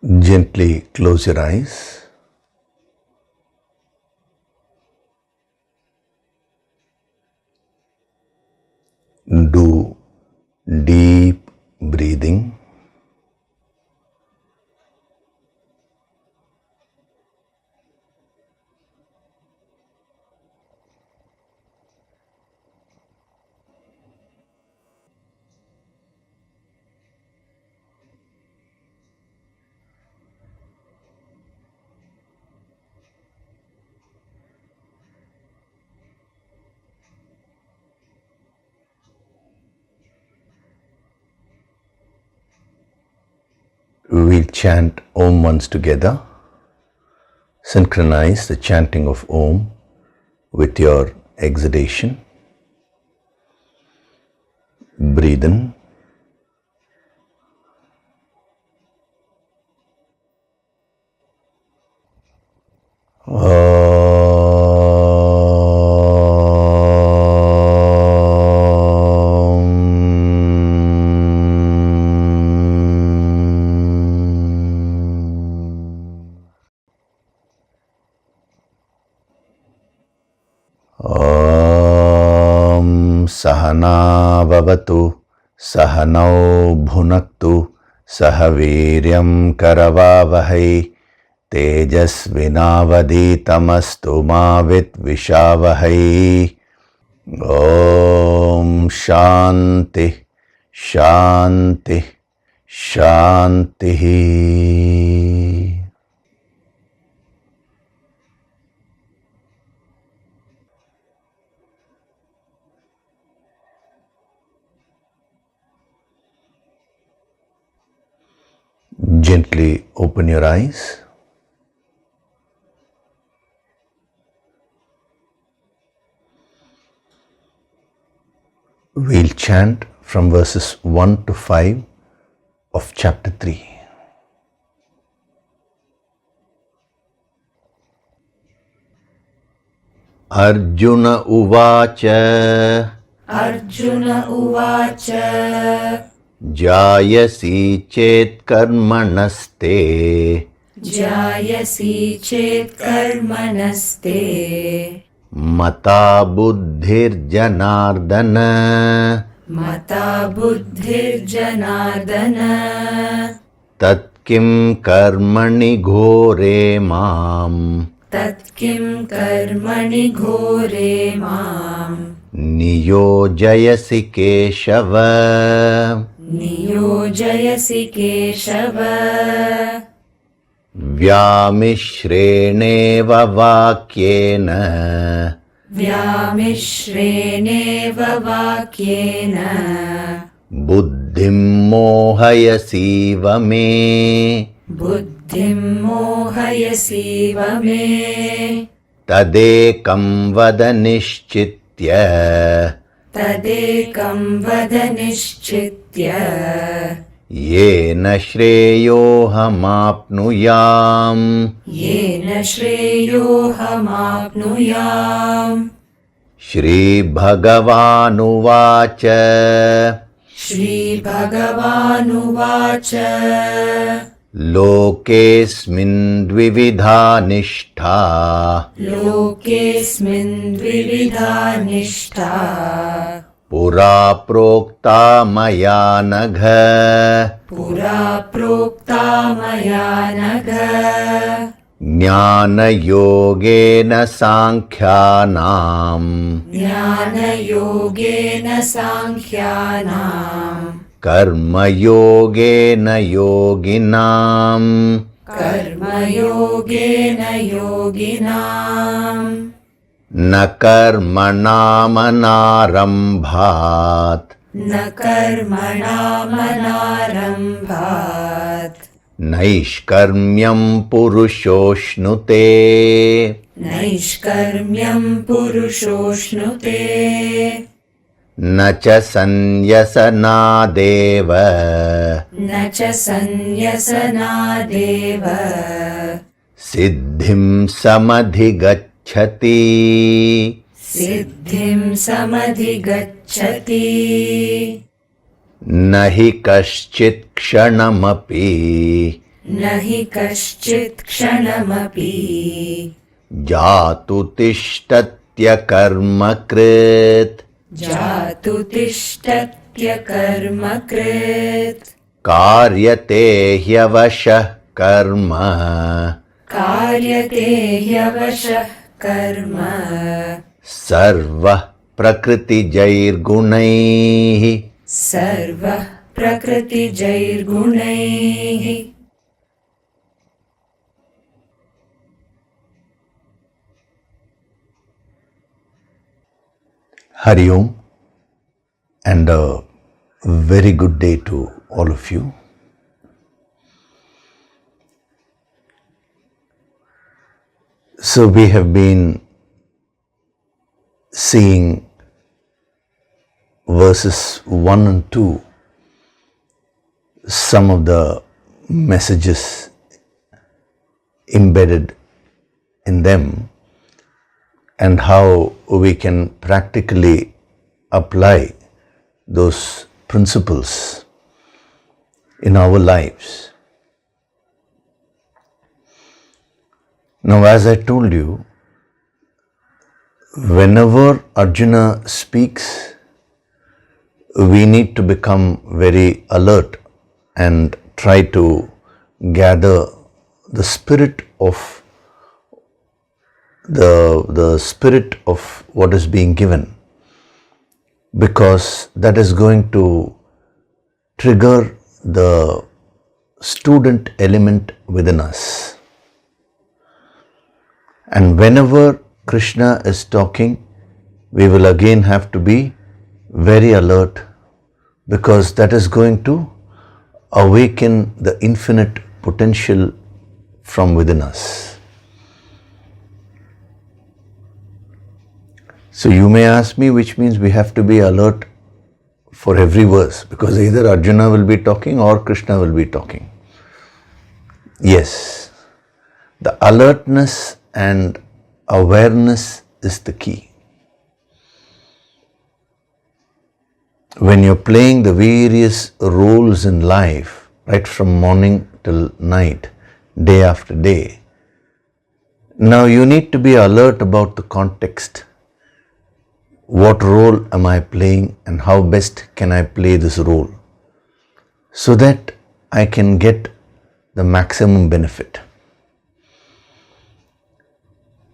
Gently close your eyes. Do deep breathing. We'll chant Om once together. Synchronize the chanting of Om with your exhalation. Breathe in. Sahana bhavatu, sahanau bhunaktu, sahaviryam karavavahai, tejasvinavaditamastu ma vitvishavahay. Om Shanti, Shanti, Shanti. Gently open your eyes. We'll chant from verses 1 to 5 of chapter 3. Arjuna Uvacha. Arjuna Uvacha. Jayasi chet karmanaste. Jayasi chet karmanaste. Mata buddhir janardana. Mata buddhir janardana. Tat kim karmani ghore mam. Tat kim karmani ghore mam. Niyojayasi keshava. Niyojayasi keshava. Vyamishreneva vakyena. Vyamishreneva vakyena. Buddhim mohayasiva me. Buddhim mohayasiva me. Tadekam vada nishchitya. Tadekam vada nishchitya. Yena shreyohamapnuyam. Yena shreyohamapnuyam. Shri Bhagavanuvacha. Shri Bhagavanuvacha. Lokesmin dvividha nishtha. Lokesmin dvividha nishtha. Pura prokta maya nagha. Pura prokta maya nagha. Jnana yogena sankhyanam. Jnana yogena sankhyanam. Karma yogena yoginam. Karma yogena yoginam. Na karmanam Na karmanam Naishkarmyam purushoshnute. Naishkarmyam purushoshnute. Nacha sanyasana deva. Nacha sanyasana deva. Siddhim samadhigacchati. Siddhim samadhigacchati. Nahi kaschit kshanamapi. Nahi kaschit kshanamapi Jatu tishtatya karma krit Jatu tishtatya karma krit Karyate hyavashah karma Karyate hyavashah karma Sarva prakriti jair gunaihi Sarva prakriti jair gunaihi Hari Om, and a very good day to all of you. So we have been seeing verses 1 and 2, some of the messages embedded in them, and how we can practically apply those principles in our lives. Now, as I told you, whenever Arjuna speaks, we need to become very alert and try to gather the spirit of the spirit of what is being given, because that is going to trigger the student element within us. And whenever Krishna is talking, we will again have to be very alert, because that is going to awaken the infinite potential from within us. So you may ask me, which means we have to be alert for every verse, because either Arjuna will be talking or Krishna will be talking. Yes, the alertness and awareness is the key. When you're playing the various roles in life, right from morning till night, day after day, now you need to be alert about the context. What role am I playing and how best can I play this role so that I can get the maximum benefit?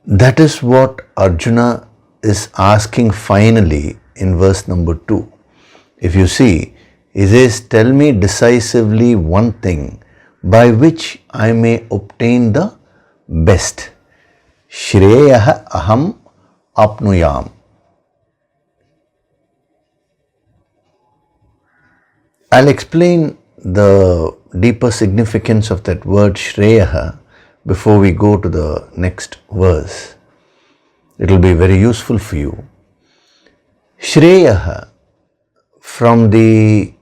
That is what Arjuna is asking finally in verse number 2. If you see, he says, tell me decisively one thing by which I may obtain the best. Shreyaha aham apnuyam. I'll explain the deeper significance of that word Shreyaha before we go to the next verse. It will be very useful for you. Shreyaha, from the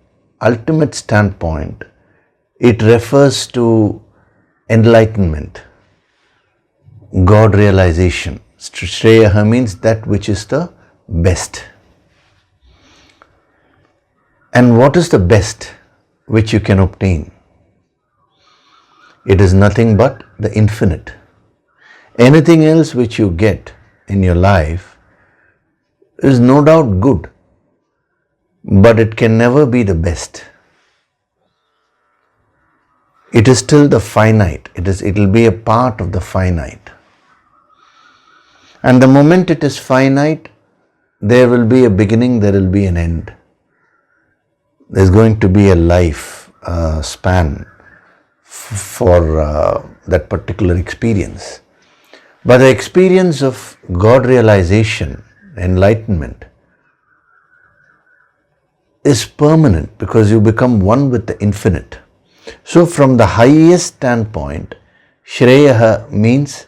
ultimate standpoint, it refers to enlightenment, God realization. Shreyaha means that which is the best. And what is the best which you can obtain? It is nothing but the infinite. Anything else which you get in your life is no doubt good, but it can never be the best. It is still the finite. It will be a part of the finite. And the moment it is finite, there will be a beginning, there will be an end. There's going to be a life span for that particular experience. But the experience of God realization, enlightenment, is permanent because you become one with the infinite. So from the highest standpoint, Shreyaha means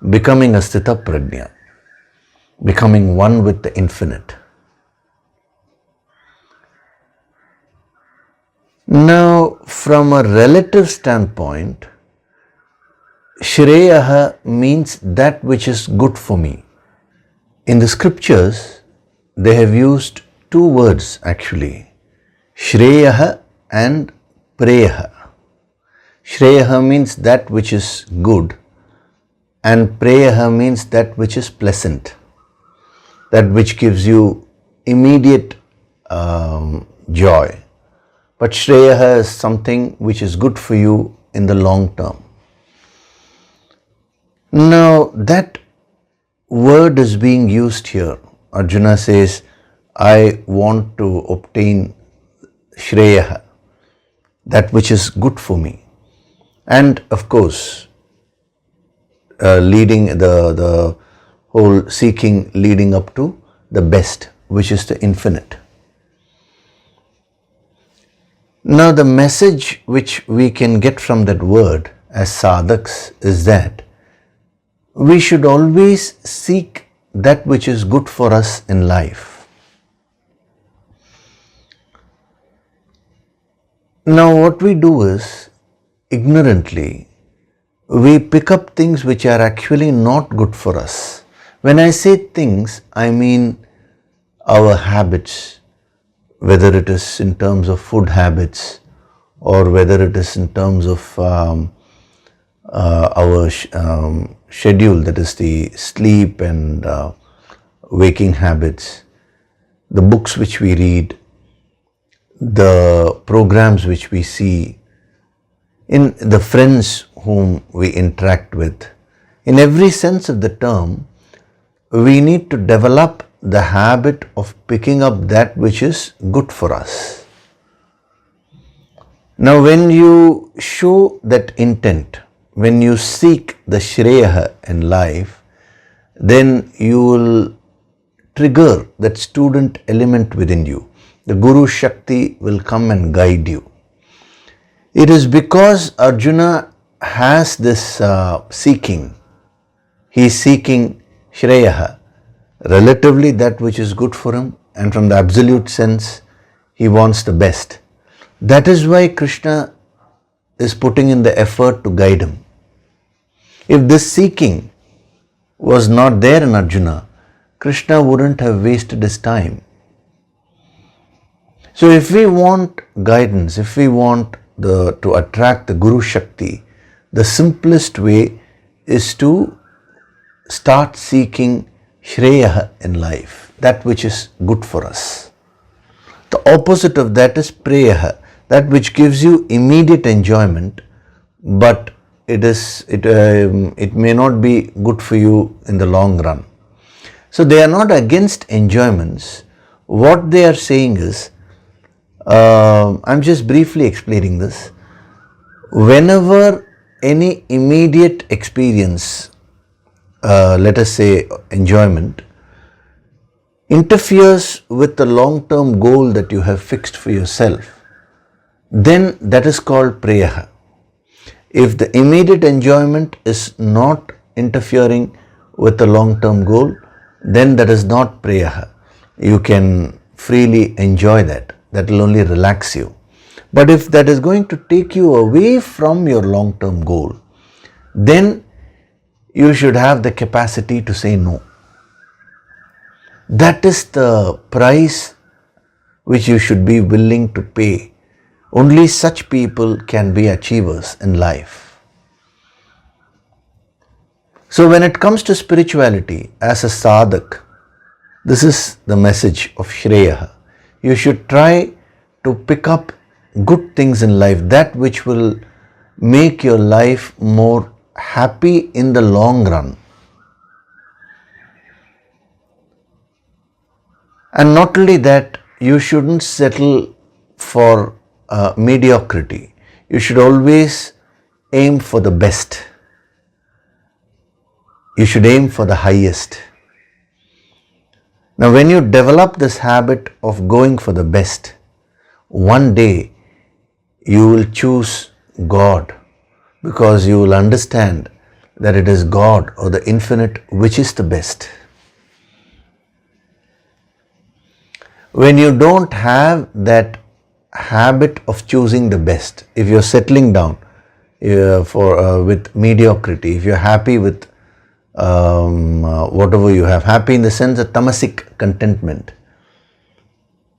becoming a Sthita Prajna, becoming one with the infinite. Now, from a relative standpoint, Shreyaha means that which is good for me. In the scriptures, they have used two words actually, Shreyaha and Preyaha. Shreyaha means that which is good, and Preyaha means that which is pleasant, that which gives you immediate joy. But Shreyaha is something which is good for you in the long term. Now that word is being used here. Arjuna says, I want to obtain Shreyaha, that which is good for me. And of course, leading the whole seeking leading up to the best, which is the infinite. Now the message which we can get from that word as sadhaks is that we should always seek that which is good for us in life. Now what we do is, ignorantly, we pick up things which are actually not good for us. When I say things, I mean our habits, whether it is in terms of food habits or whether it is in terms of our schedule, that is the sleep and waking habits, the books which we read, the programs which we see, in the friends whom we interact with. In every sense of the term, we need to develop the habit of picking up that which is good for us. Now when you show that intent, when you seek the Shreyaha in life, then you will trigger that student element within you. The Guru Shakti will come and guide you. It is because Arjuna has this seeking. He is seeking Shreyaha, relatively that which is good for him, and from the absolute sense, he wants the best. That is why Krishna is putting in the effort to guide him. If this seeking was not there in Arjuna, Krishna wouldn't have wasted his time. So if we want guidance, if we want to attract the Guru Shakti, the simplest way is to start seeking Shreyaha in life, that which is good for us. The opposite of that is Preyaha, that which gives you immediate enjoyment, but it may not be good for you in the long run. So they are not against enjoyments. What they are saying is, I'm just briefly explaining this. Whenever any immediate experience, let us say enjoyment, interferes with the long-term goal that you have fixed for yourself, then that is called Preyaha. If the immediate enjoyment is not interfering with the long-term goal, then that is not Preyaha. You can freely enjoy that. That will only relax you. But if that is going to take you away from your long-term goal, then you should have the capacity to say no. That is the price which you should be willing to pay. Only such people can be achievers in life. So when it comes to spirituality, as a sadhak, this is the message of Shreyaha. You should try to pick up good things in life, that which will make your life more happy in the long run. And not only that, you shouldn't settle for mediocrity. You should always aim for the best. You should aim for the highest. Now when you develop this habit of going for the best, one day you will choose God, because you will understand that it is God or the infinite which is the best. When you don't have that habit of choosing the best, if you're settling down with mediocrity, if you're happy with whatever you have, happy in the sense of tamasic contentment,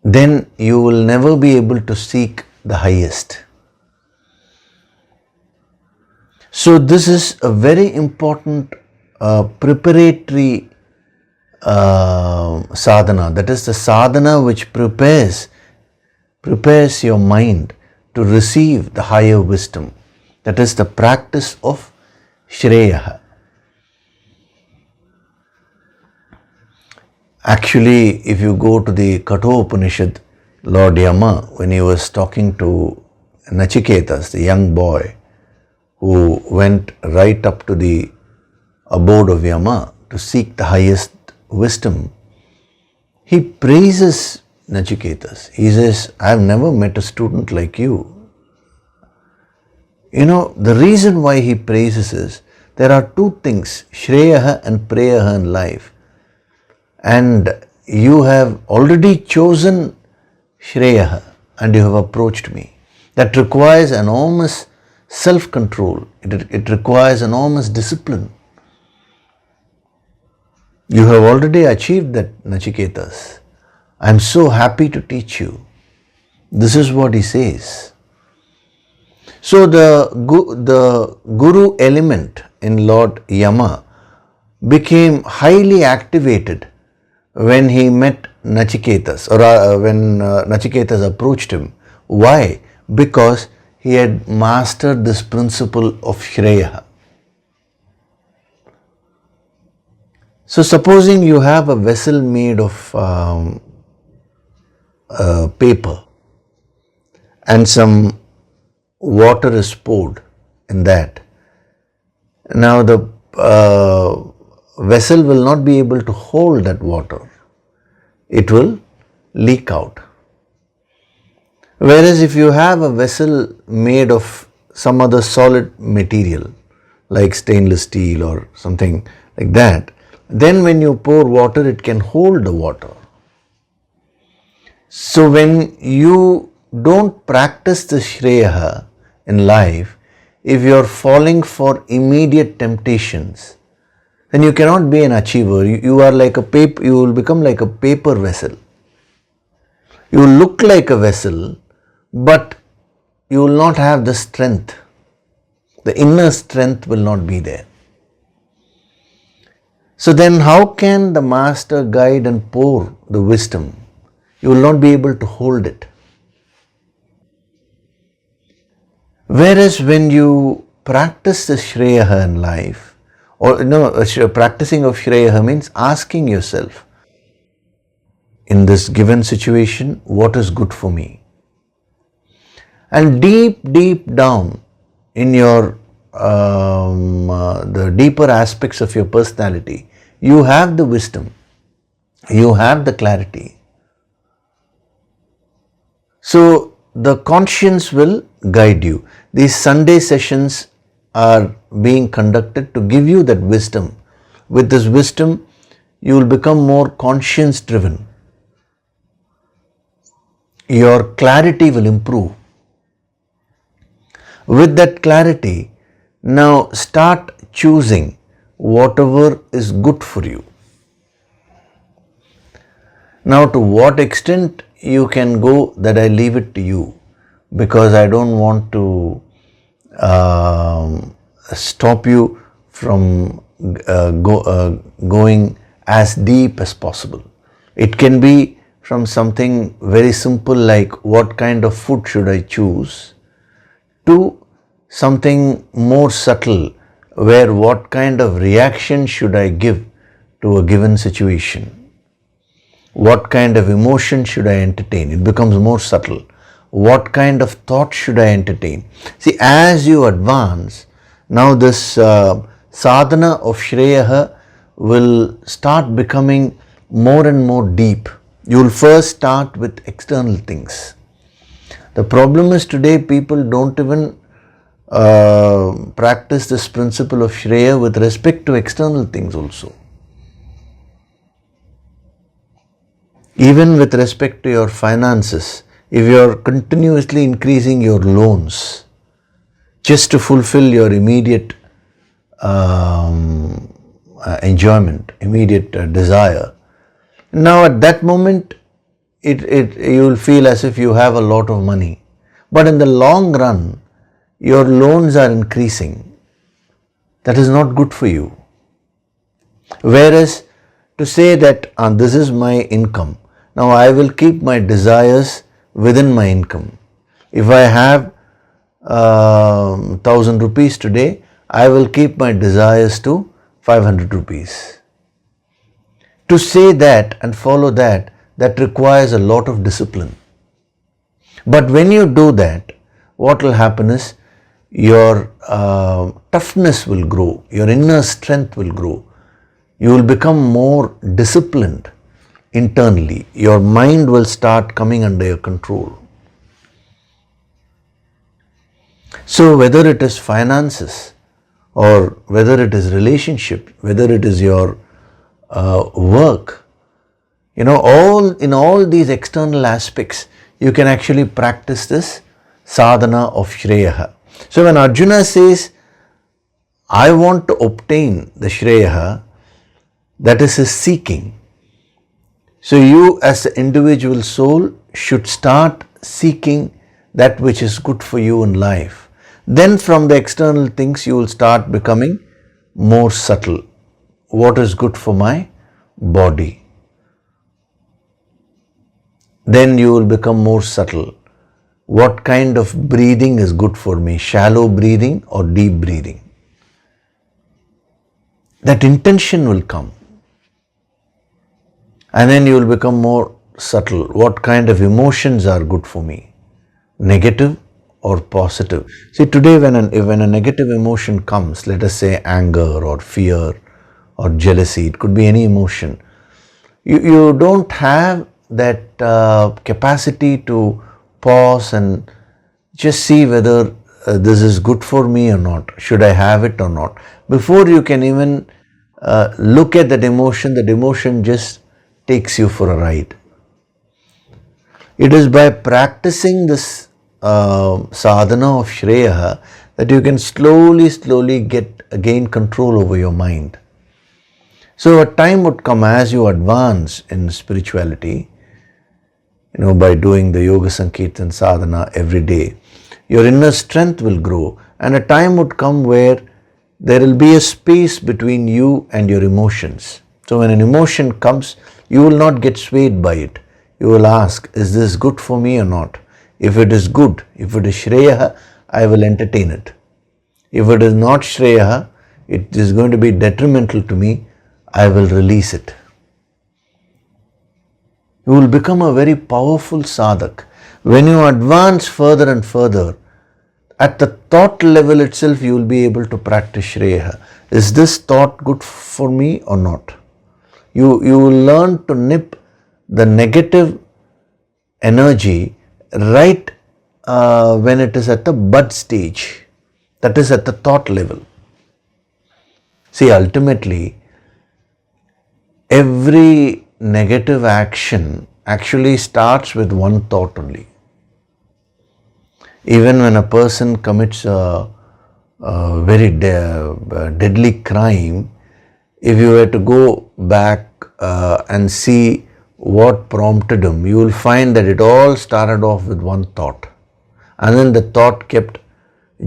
then you will never be able to seek the highest. So this is a very important preparatory sadhana. That is the sadhana which prepares your mind to receive the higher wisdom. That is the practice of Shreya. Actually, if you go to the Kathopanishad, Lord Yama, when he was talking to Nachiketas, the young boy who went right up to the abode of Yama to seek the highest wisdom, he praises Nachiketas. He says, I have never met a student like you. You know, the reason why he praises is, there are two things, Shreya and Preya in life. And you have already chosen Shreya and you have approached me. That requires enormous self-control. It requires enormous discipline. You have already achieved that, Nachiketas. I am so happy to teach you. This is what he says. So the Guru element in Lord Yama became highly activated when he met Nachiketas, or when Nachiketas approached him. Why? Because he had mastered this principle of Shreya. So supposing you have a vessel made of paper and some water is poured in that. Now the vessel will not be able to hold that water. It will leak out. Whereas if you have a vessel made of some other solid material like stainless steel or something like that, then when you pour water, it can hold the water. So when you don't practice the Shreya in life, if you are falling for immediate temptations, then you cannot be an achiever. You are like a paper, you will become like a paper vessel. You will look like a vessel, but you will not have the strength. The inner strength will not be there. So then how can the master guide and pour the wisdom? You will not be able to hold it. Whereas when you practice the Shreya in life, or practicing of Shreya means asking yourself, in this given situation, what is good for me? And deep down in your the deeper aspects of your personality, you have the wisdom, you have the clarity. So the conscience will guide you. These Sunday sessions are being conducted to give you that wisdom. With this wisdom, you will become more conscience driven. Your clarity will improve. With that clarity, now start choosing whatever is good for you. Now to what extent you can go, that I leave it to you, because I don't want to stop you from going as deep as possible. It can be from something very simple like what kind of food should I choose, to something more subtle where what kind of reaction should I give to a given situation. What kind of emotion should I entertain? It becomes more subtle. What kind of thought should I entertain? See, as you advance, now this sadhana of Shreya will start becoming more and more deep. You will first start with external things. The problem is today people don't even practice this principle of Shreya with respect to external things also. Even with respect to your finances, if you are continuously increasing your loans just to fulfill your immediate enjoyment, immediate desire, now at that moment you will feel as if you have a lot of money. But in the long run, your loans are increasing. That is not good for you. Whereas to say that this is my income, now I will keep my desires within my income. If I have 1,000 rupees today, I will keep my desires to 500 rupees. To say that and follow that, that requires a lot of discipline. But when you do that, what will happen is your toughness will grow, your inner strength will grow. You will become more disciplined internally. Your mind will start coming under your control. So whether it is finances or whether it is relationship, whether it is your work, in all these external aspects, you can actually practice this sadhana of Shreyaha. So when Arjuna says, I want to obtain the Shreyaha, that is his seeking. So you as an individual soul should start seeking that which is good for you in life. Then from the external things you will start becoming more subtle. What is good for my body? Then you will become more subtle. What kind of breathing is good for me? Shallow breathing or deep breathing? That intention will come. And then you will become more subtle. What kind of emotions are good for me? Negative or positive? See, today when a negative emotion comes, let us say anger or fear or jealousy, it could be any emotion. You don't have that capacity to pause and just see whether this is good for me or not. Should I have it or not? Before you can even look at that emotion just takes you for a ride. It is by practicing this sadhana of Shreyaha that you can slowly gain control over your mind. So a time would come as you advance in spirituality, by doing the Yoga Sankirtan sadhana every day, your inner strength will grow, and a time would come where there will be a space between you and your emotions. So when an emotion comes, you will not get swayed by it. You will ask, is this good for me or not? If it is good, if it is Shreyaha, I will entertain it. If it is not Shreyaha, it is going to be detrimental to me, I will release it. You will become a very powerful sadhak. When you advance further and further, at the thought level itself, you will be able to practice Shreyaha. Is this thought good for me or not? You will learn to nip the negative energy right when it is at the bud stage. That is at the thought level. See, ultimately, every negative action actually starts with one thought only. Even when a person commits a very deadly crime, if you were to go back and see what prompted him, you will find that it all started off with one thought. And then the thought kept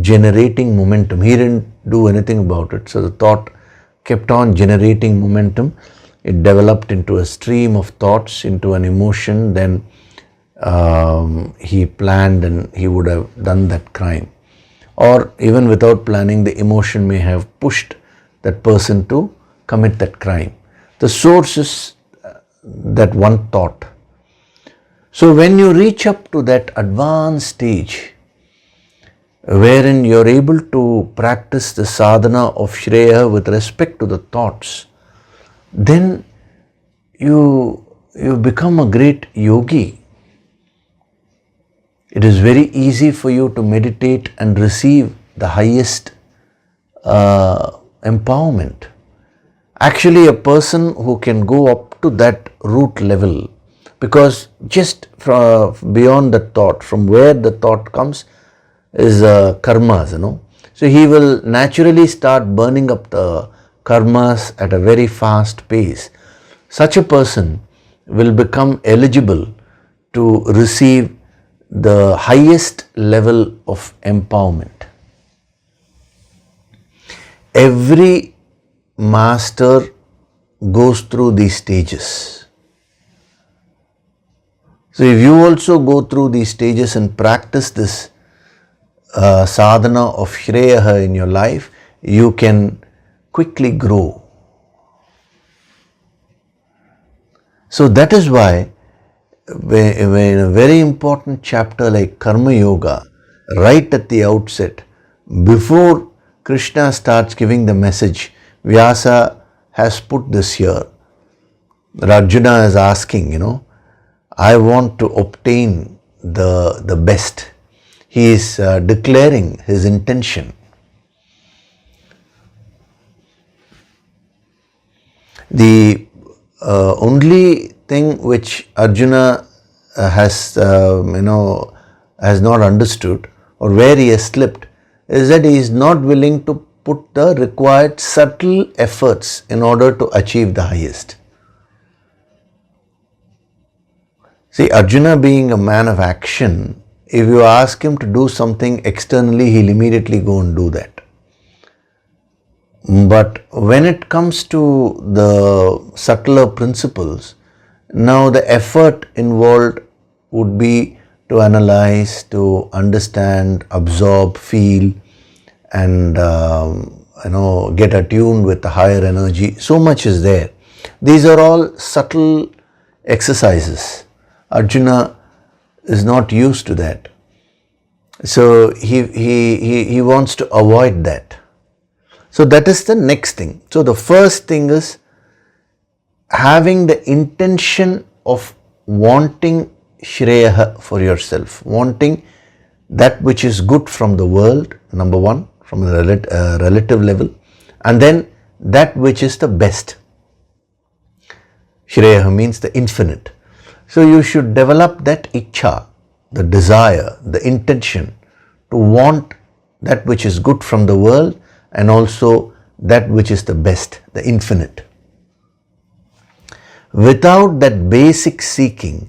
generating momentum. He didn't do anything about it. So the thought kept on generating momentum. It developed into a stream of thoughts, into an emotion. Then he planned and he would have done that crime. Or even without planning, the emotion may have pushed that person to commit that crime. The source is that one thought. So when you reach up to that advanced stage, wherein you are able to practice the sadhana of Shreya with respect to the thoughts, then you become a great yogi. It is very easy for you to meditate and receive the highest empowerment. Actually, a person who can go up to that root level, because just beyond the thought, from where the thought comes, is karmas, So he will naturally start burning up the karmas at a very fast pace. Such a person will become eligible to receive the highest level of empowerment. every master goes through these stages. So if you also go through these stages and practice this sadhana of Shreyaha in your life, you can quickly grow. So that is why when a very important chapter like Karma Yoga, right at the outset, before Krishna starts giving the message, Vyasa has put this here. Arjuna is asking, I want to obtain the best. He is declaring his intention. The only thing which Arjuna has not understood, or where he has slipped, is that he is not willing to put the required subtle efforts in order to achieve the highest. See, Arjuna being a man of action, if you ask him to do something externally, he'll immediately go and do that. But when it comes to the subtler principles, now the effort involved would be to analyze, to understand, absorb, feel, and get attuned with the higher energy. So much is there. These are all subtle exercises. Arjuna is not used to that. So he wants to avoid that. So that is the next thing. So the first thing is having the intention of wanting Shreyaha for yourself, wanting that which is good from the world, number one, from a relative level, and then that which is the best. Shreyaha means the infinite. So you should develop that ichha, the desire, the intention to want that which is good from the world and also that which is the best, the infinite. Without that basic seeking,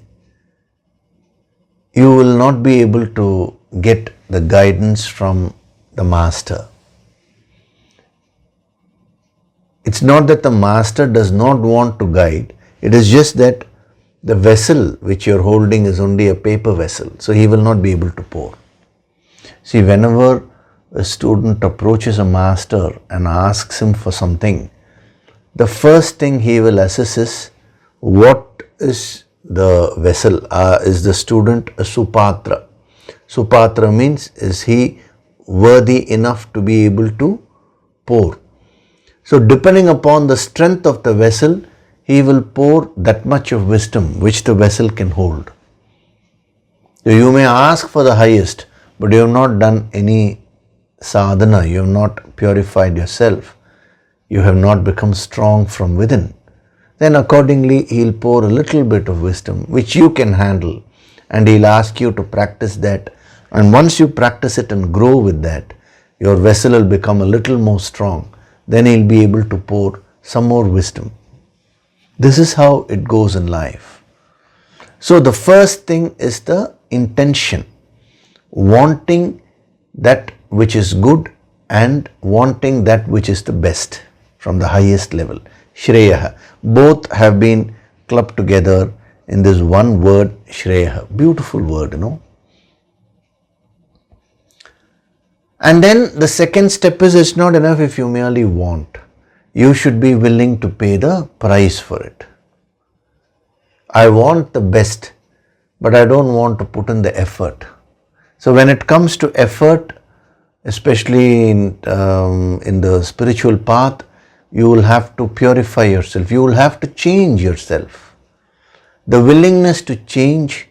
you will not be able to get the guidance from the master. It's not that the master does not want to guide, it is just that the vessel which you are holding is only a paper vessel, so he will not be able to pour. See, whenever a student approaches a master and asks him for something, the first thing he will assess is what is the vessel. Is the student a Supatra? Supatra means, is he worthy enough to be able to pour? So depending upon the strength of the vessel, he will pour that much of wisdom which the vessel can hold. So you may ask for the highest, but you have not done any sadhana, you have not purified yourself, you have not become strong from within. Then accordingly he'll pour a little bit of wisdom which you can handle, and he'll ask you to practice that, and once you practice it and grow with that, your vessel will become a little more strong. Then he'll be able to pour some more wisdom. This is how it goes in life. So the first thing is the intention, wanting that which is good and wanting that which is the best from the highest level. Shreyaha. Both have been clubbed together in this one word, Shreyaha. Beautiful word, And then the second step is, it's not enough if you merely want. You should be willing to pay the price for it. I want the best, but I don't want to put in the effort. So when it comes to effort, especially in the spiritual path, you will have to purify yourself. You will have to change yourself. The willingness to change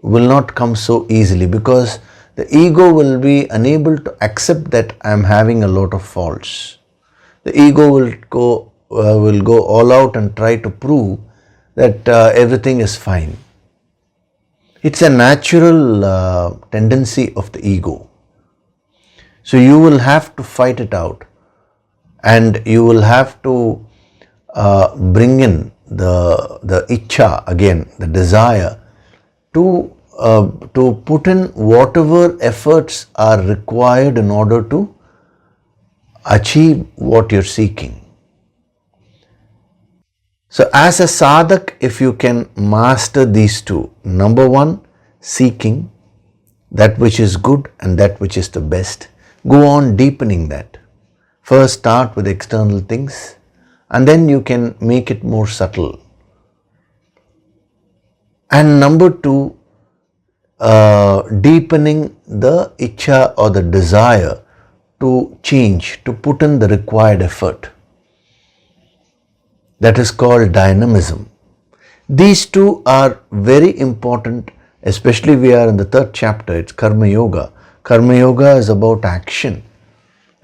will not come so easily because the ego will be unable to accept that I am having a lot of faults. The ego will go all out and try to prove that everything is fine. It's a natural tendency of the ego. So you will have to fight it out, and you will have to bring in the ichha again, the desire to put in whatever efforts are required in order to achieve what you're seeking. So as a sadhak, if you can master these two, number one, seeking that which is good and that which is the best, go on deepening that. First start with external things and then you can make it more subtle. And number two, deepening the ichcha or the desire to change, to put in the required effort. That is called dynamism. These two are very important, especially we are in the third chapter, it's Karma Yoga. Karma Yoga is about action.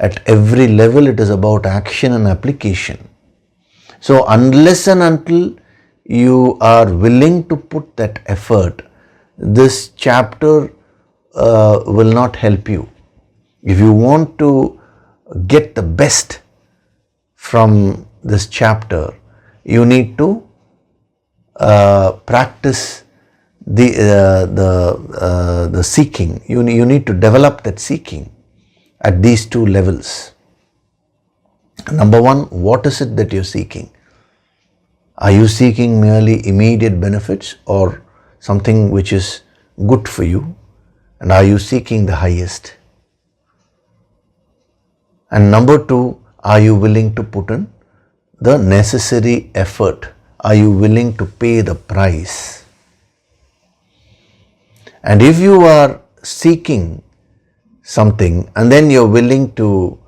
At every level it is about action and application. So unless and until you are willing to put that effort, this chapter will not help you. If you want to get the best from this chapter, you need to practice the seeking. You need to develop that seeking at these two levels. Number one, what is it that you're seeking? Are you seeking merely immediate benefits or something which is good for you? And are you seeking the highest? And number two, are you willing to put in the necessary effort? Are you willing to pay the price? And if you are seeking something and then you're willing to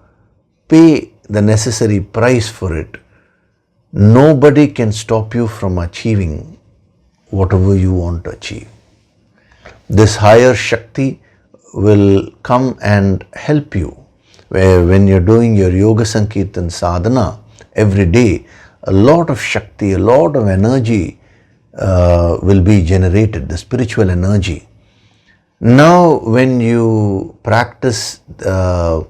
pay the necessary price for it, nobody can stop you from achieving whatever you want to achieve. This higher Shakti will come and help you. Where when you're doing your Yoga Sankirtan sadhana every day, a lot of Shakti, a lot of energy will be generated, the spiritual energy. Now when you practice the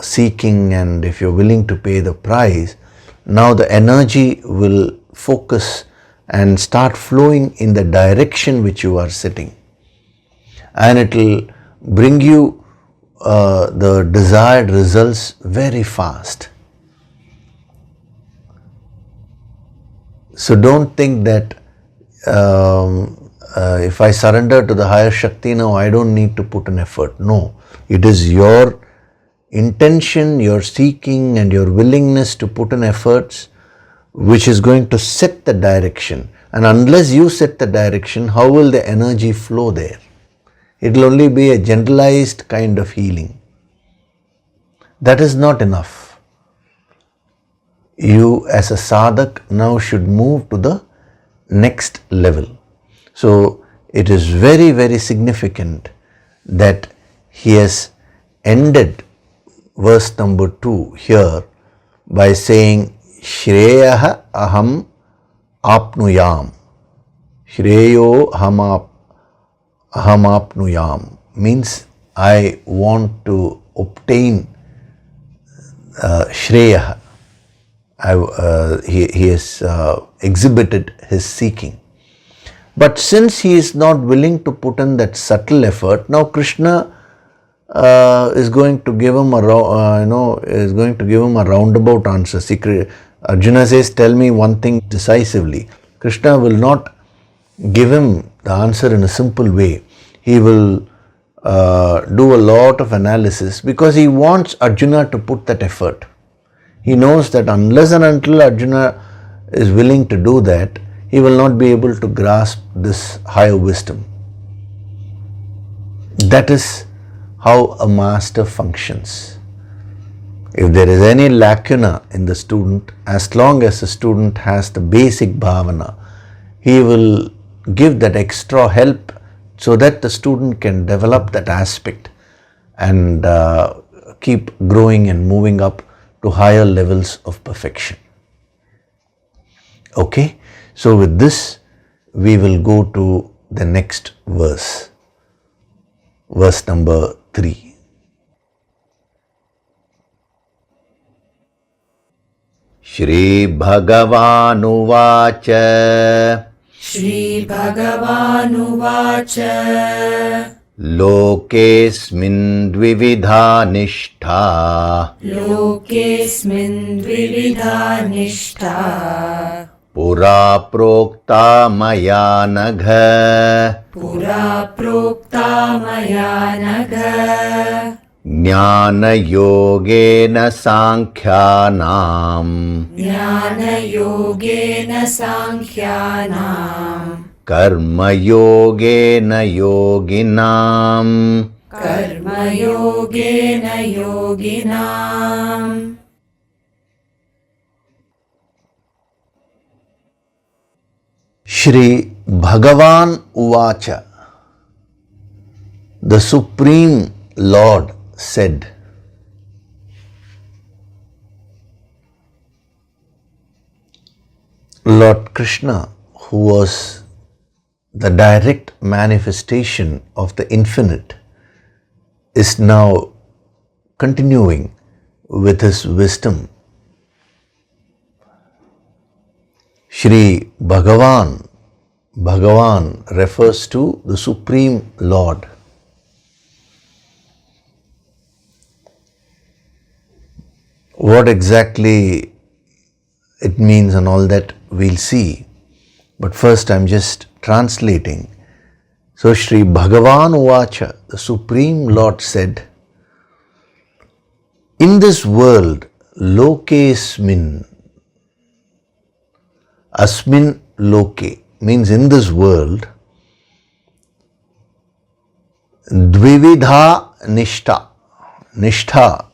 seeking and if you're willing to pay the price, now the energy will focus and start flowing in the direction which you are sitting. And it will bring you the desired results very fast. So don't think that if I surrender to the higher Shakti now, I don't need to put an effort. No, it is your intention, your seeking and your willingness to put in efforts which is going to set the direction. And unless you set the direction, how will the energy flow there? It will only be a generalized kind of healing. That is not enough. You as a sadhak now should move to the next level. So it is very, very significant that he has ended verse number 2 here by saying Shreyaha aham apnuyam. Shreyo aham apnuyam means I want to obtain Shreya. He has exhibited his seeking. But since he is not willing to put in that subtle effort, now Krishna is going to give him a roundabout answer. Arjuna says, "Tell me one thing decisively." Krishna will not give him the answer in a simple way. He will do a lot of analysis because he wants Arjuna to put that effort. He knows that unless and until Arjuna is willing to do that, he will not be able to grasp this higher wisdom. That is how a master functions. If there is any lacuna in the student, as long as the student has the basic bhavana, he will give that extra help so that the student can develop that aspect and keep growing and moving up to higher levels of perfection. Okay, so with this we will go to the next verse, verse number 3. Shri Bhagavanuvāca. Shri Bhagavanuvāca. Lokesmin dvividha nishtha. लोकेऽस्मिन् द्विविधा निष्ठा Pura prokta maya nagha. पुरा प्रोक्ता मया नघ Jnana yogena sankhyanam. ज्ञानयोगेन साङ्ख्यानाम् Karma yogena yoginam. कर्मयोगेन योगिनाम् Shri Bhagavan Uvacha. The Supreme Lord said, Lord Krishna, who was the direct manifestation of the infinite, is now continuing with his wisdom. Shri Bhagavan refers to the Supreme Lord. What exactly it means and all that we'll see. But first I'm just translating. So Shri Bhagavan Uvacha, the Supreme Lord said, in this world, Lokesmin, Asmin Loke, means in this world, Dvividha Nishtha. Nishtha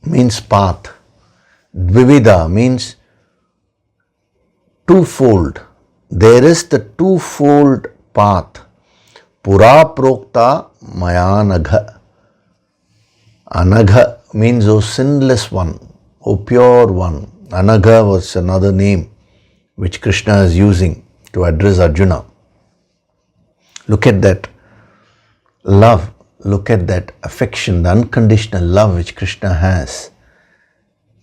means path. Dvividha means twofold. There is the twofold path. Pura prokta maya nagha. Anagha means O sinless one, O pure one. Anagha was another name which Krishna is using to address Arjuna. Look at that love, look at that affection, the unconditional love which Krishna has.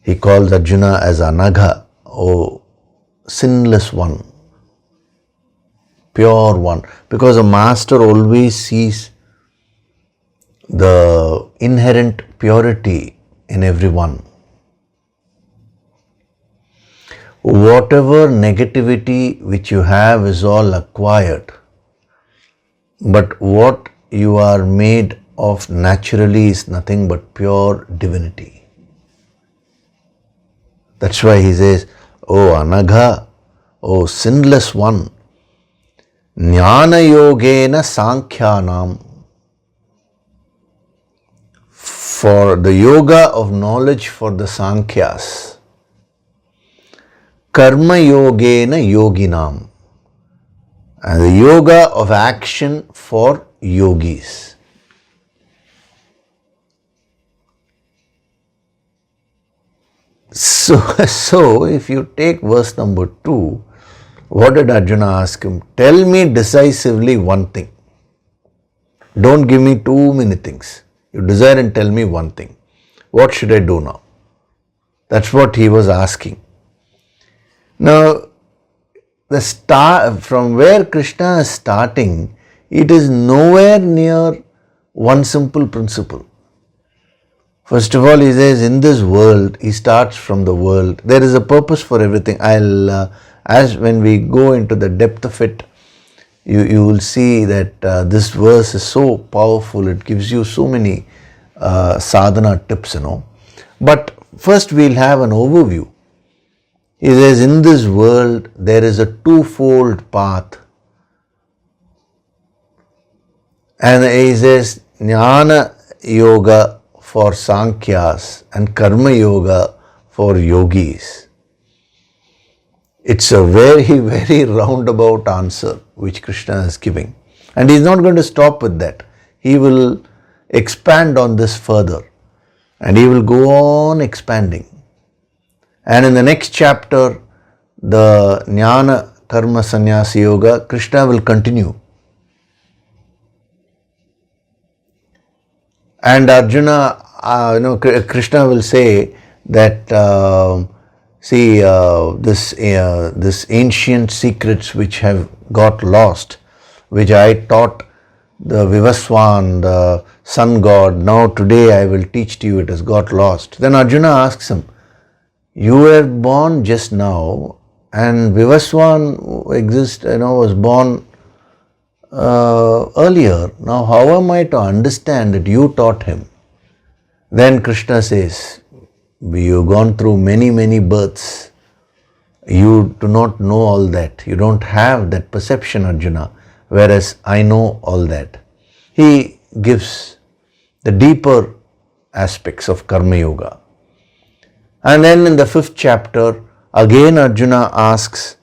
He calls Arjuna as Anagha, O sinless one, pure one, because a master always sees the inherent purity in everyone. Whatever negativity which you have is all acquired, but what you are made of naturally is nothing but pure divinity. That's why he says, O Anagha, O sinless one, Jnana yogena sankhyanam. For the yoga of knowledge for the Sankhyas, Karma yogena yoginam, and the yoga of action for yogis. So if you take verse number 2, what did Arjuna ask him? Tell me decisively one thing. Don't give me too many things. You desire and tell me one thing. What should I do now? That's what he was asking. Now, from where Krishna is starting, it is nowhere near one simple principle. First of all, he says, in this world, he starts from the world. There is a purpose for everything. As when we go into the depth of it, you will see that this verse is so powerful. It gives you so many sadhana tips, But first we'll have an overview. He says, in this world, there is a twofold path. And he says, Jnana yoga for Sankhyas and Karma yoga for yogis. It's a very, very roundabout answer which Krishna is giving. And he's not going to stop with that. He will expand on this further. And he will go on expanding. And in the next chapter, the Jnana Karma Sannyasa Yoga, Krishna will continue. And Arjuna, Krishna will say that, this ancient secrets which have got lost, which I taught the Vivaswan, the sun god, now today I will teach to you, it has got lost. Then Arjuna asks him, you were born just now and Vivaswan was born earlier. Now how am I to understand that you taught him? Then Krishna says, you've gone through many births. You do not know all that. You don't have that perception, Arjuna, whereas I know all that. He gives the deeper aspects of Karma Yoga. And then in the 5th chapter, again Arjuna asks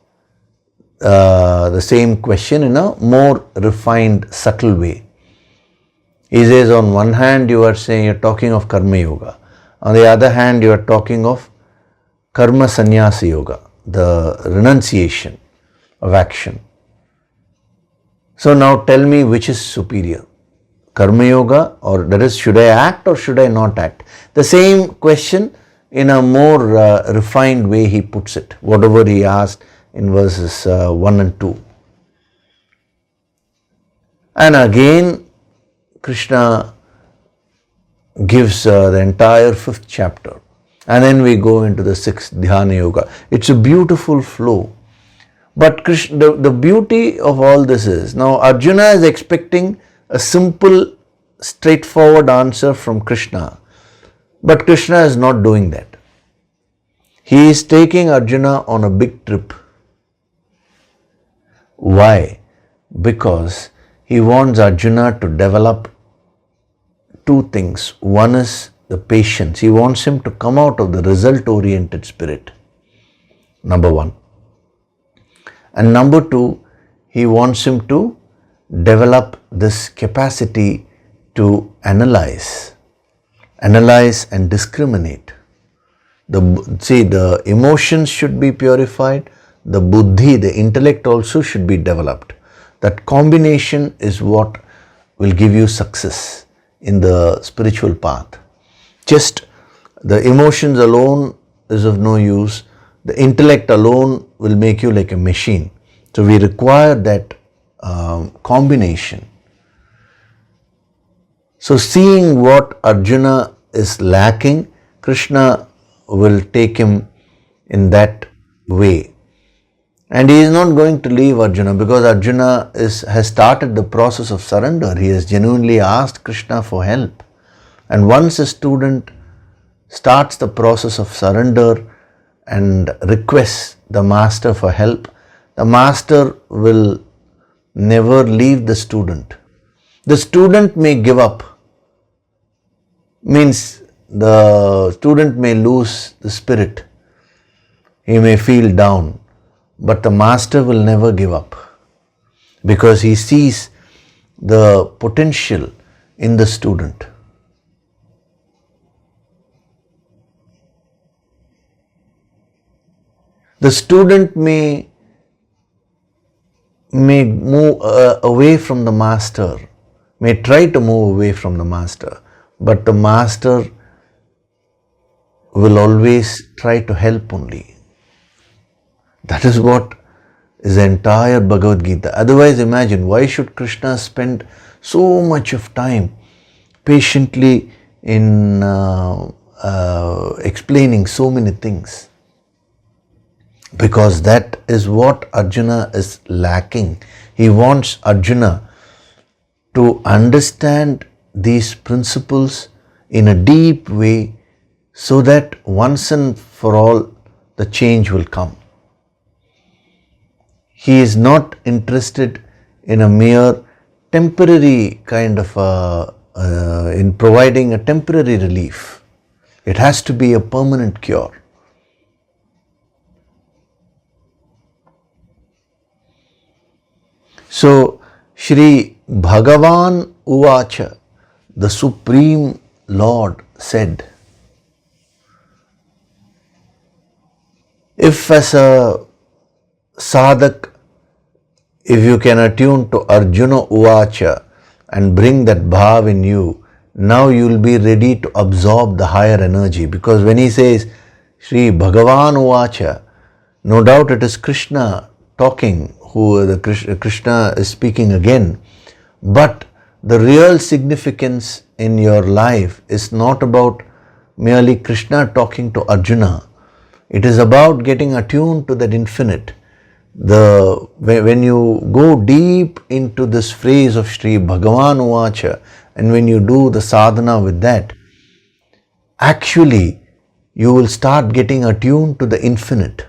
the same question in a more refined, subtle way. He says, on one hand you are saying, you're talking of Karma Yoga. On the other hand, you are talking of Karma Sannyasa Yoga, the renunciation of action. So now tell me which is superior, Karma Yoga, or that is, should I act or should I not act? The same question in a more refined way he puts it, whatever he asked in verses 1 and 2. And again Krishna gives the entire 5th chapter, and then we go into the 6th Dhyana Yoga. It's a beautiful flow. But Krishna, the beauty of all this is, now Arjuna is expecting a simple, straightforward answer from Krishna, but Krishna is not doing that. He is taking Arjuna on a big trip. Why? Because he wants Arjuna to develop two things. One is the patience. He wants him to come out of the result-oriented spirit. Number one. And number two, he wants him to develop this capacity to analyze and discriminate. The emotions should be purified, the buddhi, the intellect also should be developed. That combination is what will give you success in the spiritual path. Just the emotions alone is of no use. The intellect alone will make you like a machine. So we require that combination. So seeing what Arjuna is lacking, Krishna will take him in that way. And he is not going to leave Arjuna, because Arjuna has started the process of surrender. He has genuinely asked Krishna for help. And once a student starts the process of surrender and requests the master for help, the master will never leave the student. The student may give up, means the student may lose the spirit. He may feel down. But the master will never give up, because he sees the potential in the student. The student may move away from the master, may try to move away from the master, but the master will always try to help only. That is what is the entire Bhagavad Gita. Otherwise, imagine, why should Krishna spend so much of time patiently in explaining so many things? Because that is what Arjuna is lacking. He wants Arjuna to understand these principles in a deep way, so that once and for all the change will come. He is not interested in a mere temporary kind of in providing a temporary relief. It has to be a permanent cure. So, Shri Bhagavan Uvacha, the Supreme Lord, said, if as a sadhak, if you can attune to Arjuna Uvacha and bring that bhav in you, now you will be ready to absorb the higher energy. Because when he says Shri Bhagavan Uvacha, no doubt it is Krishna talking, Krishna is speaking again. But the real significance in your life is not about merely Krishna talking to Arjuna. It is about getting attuned to that infinite. When you go deep into this phrase of Sri Bhagavan Uvacha, and when you do the sadhana with that, actually you will start getting attuned to the infinite.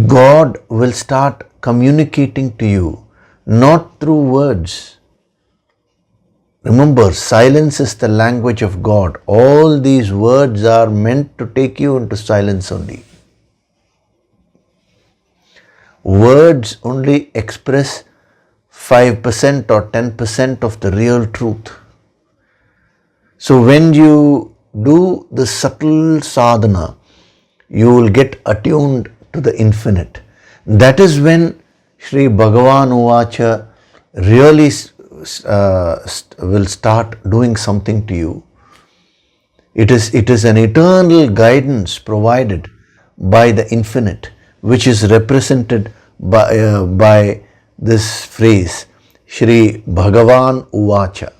God will start communicating to you, not through words. Remember, silence is the language of God. All these words are meant to take you into silence only. Words only express 5% or 10% of the real truth. So when you do the subtle sadhana, you will get attuned to the infinite. That is when Sri Bhagavan Uvacha really will start doing something to you. It is an eternal guidance provided by the infinite, which is represented by this phrase, Shri Bhagavan Uvacha.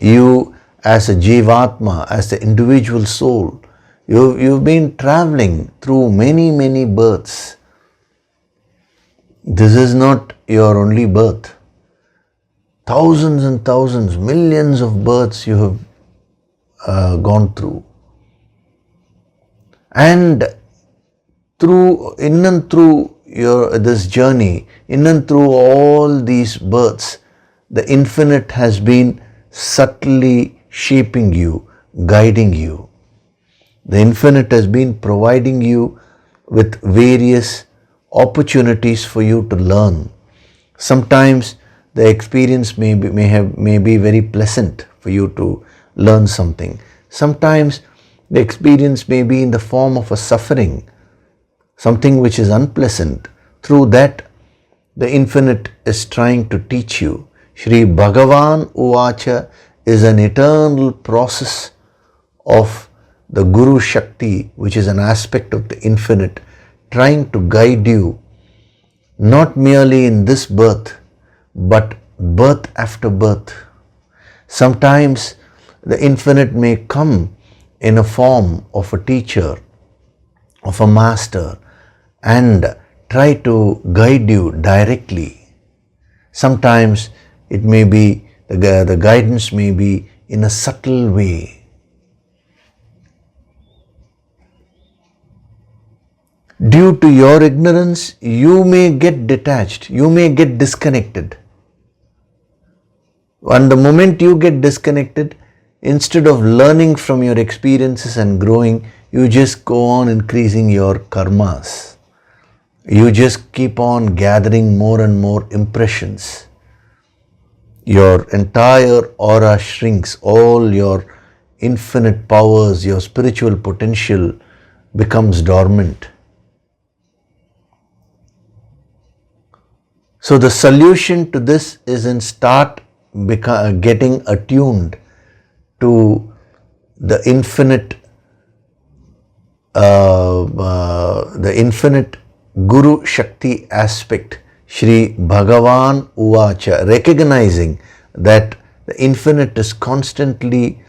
You as a Jivatma, as the individual soul, you've been traveling through many births. This is not your only birth. Thousands and thousands, millions of births you have gone through. And in and through this journey, in and through all these births, the infinite has been subtly shaping you, guiding you. The infinite has been providing you with various opportunities for you to learn. Sometimes the experience may be very pleasant for you to learn something. Sometimes the experience may be in the form of a suffering, something which is unpleasant. Through that, the infinite is trying to teach you. Shri Bhagavan Uvacha is an eternal process of the Guru Shakti, which is an aspect of the infinite, trying to guide you, not merely in this birth, but birth after birth. Sometimes the infinite may come in a form of a teacher, of a master, and try to guide you directly. Sometimes it may be, the guidance may be in a subtle way. Due to your ignorance, you may get detached, you may get disconnected. And the moment you get disconnected, instead of learning from your experiences and growing, you just go on increasing your karmas. You just keep on gathering more and more impressions. Your entire aura shrinks, all your infinite powers, your spiritual potential becomes dormant. So the solution to this is in start getting attuned to the infinite Guru Shakti aspect, Shri Bhagavan Uvacha, recognizing that the infinite is constantly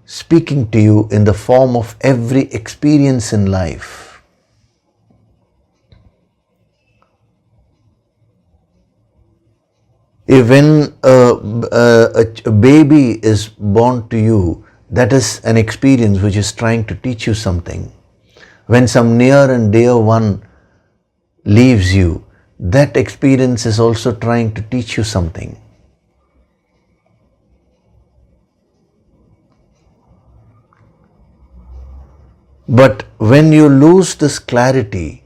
speaking to you in the form of every experience in life. When a baby is born to you, that is an experience which is trying to teach you something. When some near and dear one leaves you, that experience is also trying to teach you something. But when you lose this clarity,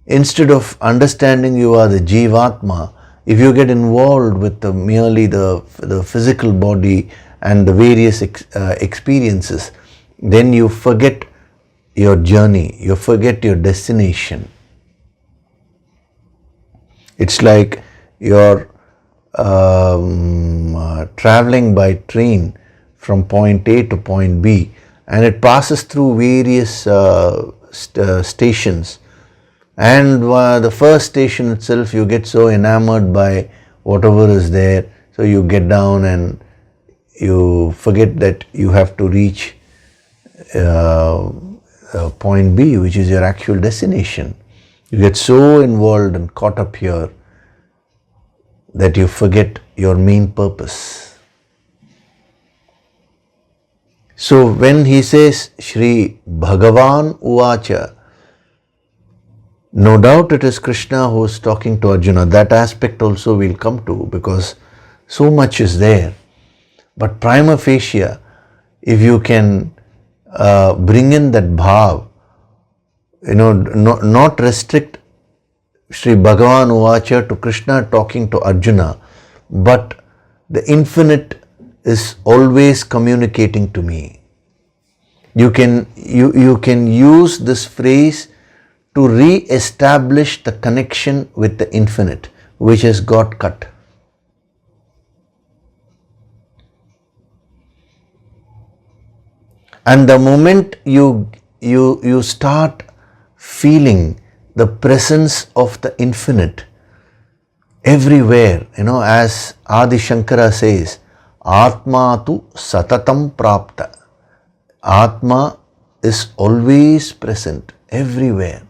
instead of understanding you are the Jivatma, if you get involved with merely the physical body and the various experiences, then you forget your journey, you forget your destination. It's like you're traveling by train from point A to point B, and it passes through various stations, And the first station itself, you get so enamored by whatever is there, so you get down and you forget that you have to reach point B, which is your actual destination. You get so involved and caught up here that you forget your main purpose. So when he says Shri Bhagavan Uvacha, no doubt it is Krishna who is talking to Arjuna. That aspect also we'll come to, because so much is there. But prima facie, if you can bring in that bhav, not restrict Shri Bhagavan Uvacha to Krishna talking to Arjuna, but the infinite is always communicating to me. You can use this phrase to re-establish the connection with the infinite, which has got cut. And the moment you start feeling the presence of the infinite everywhere, as Adi Shankara says, Atma tu satatam prapta. Atma is always present everywhere.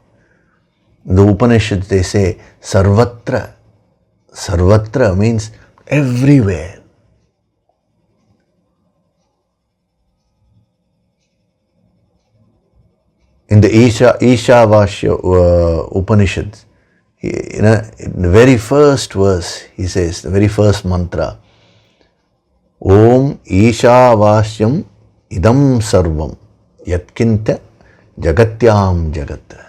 In the Upanishads they say sarvatra. Sarvatra means everywhere. In the Ishavasya Upanishads, in the very first verse, he says, the very first mantra, Om Ishavasyam idam sarvam yatkinta jagatyam jagat.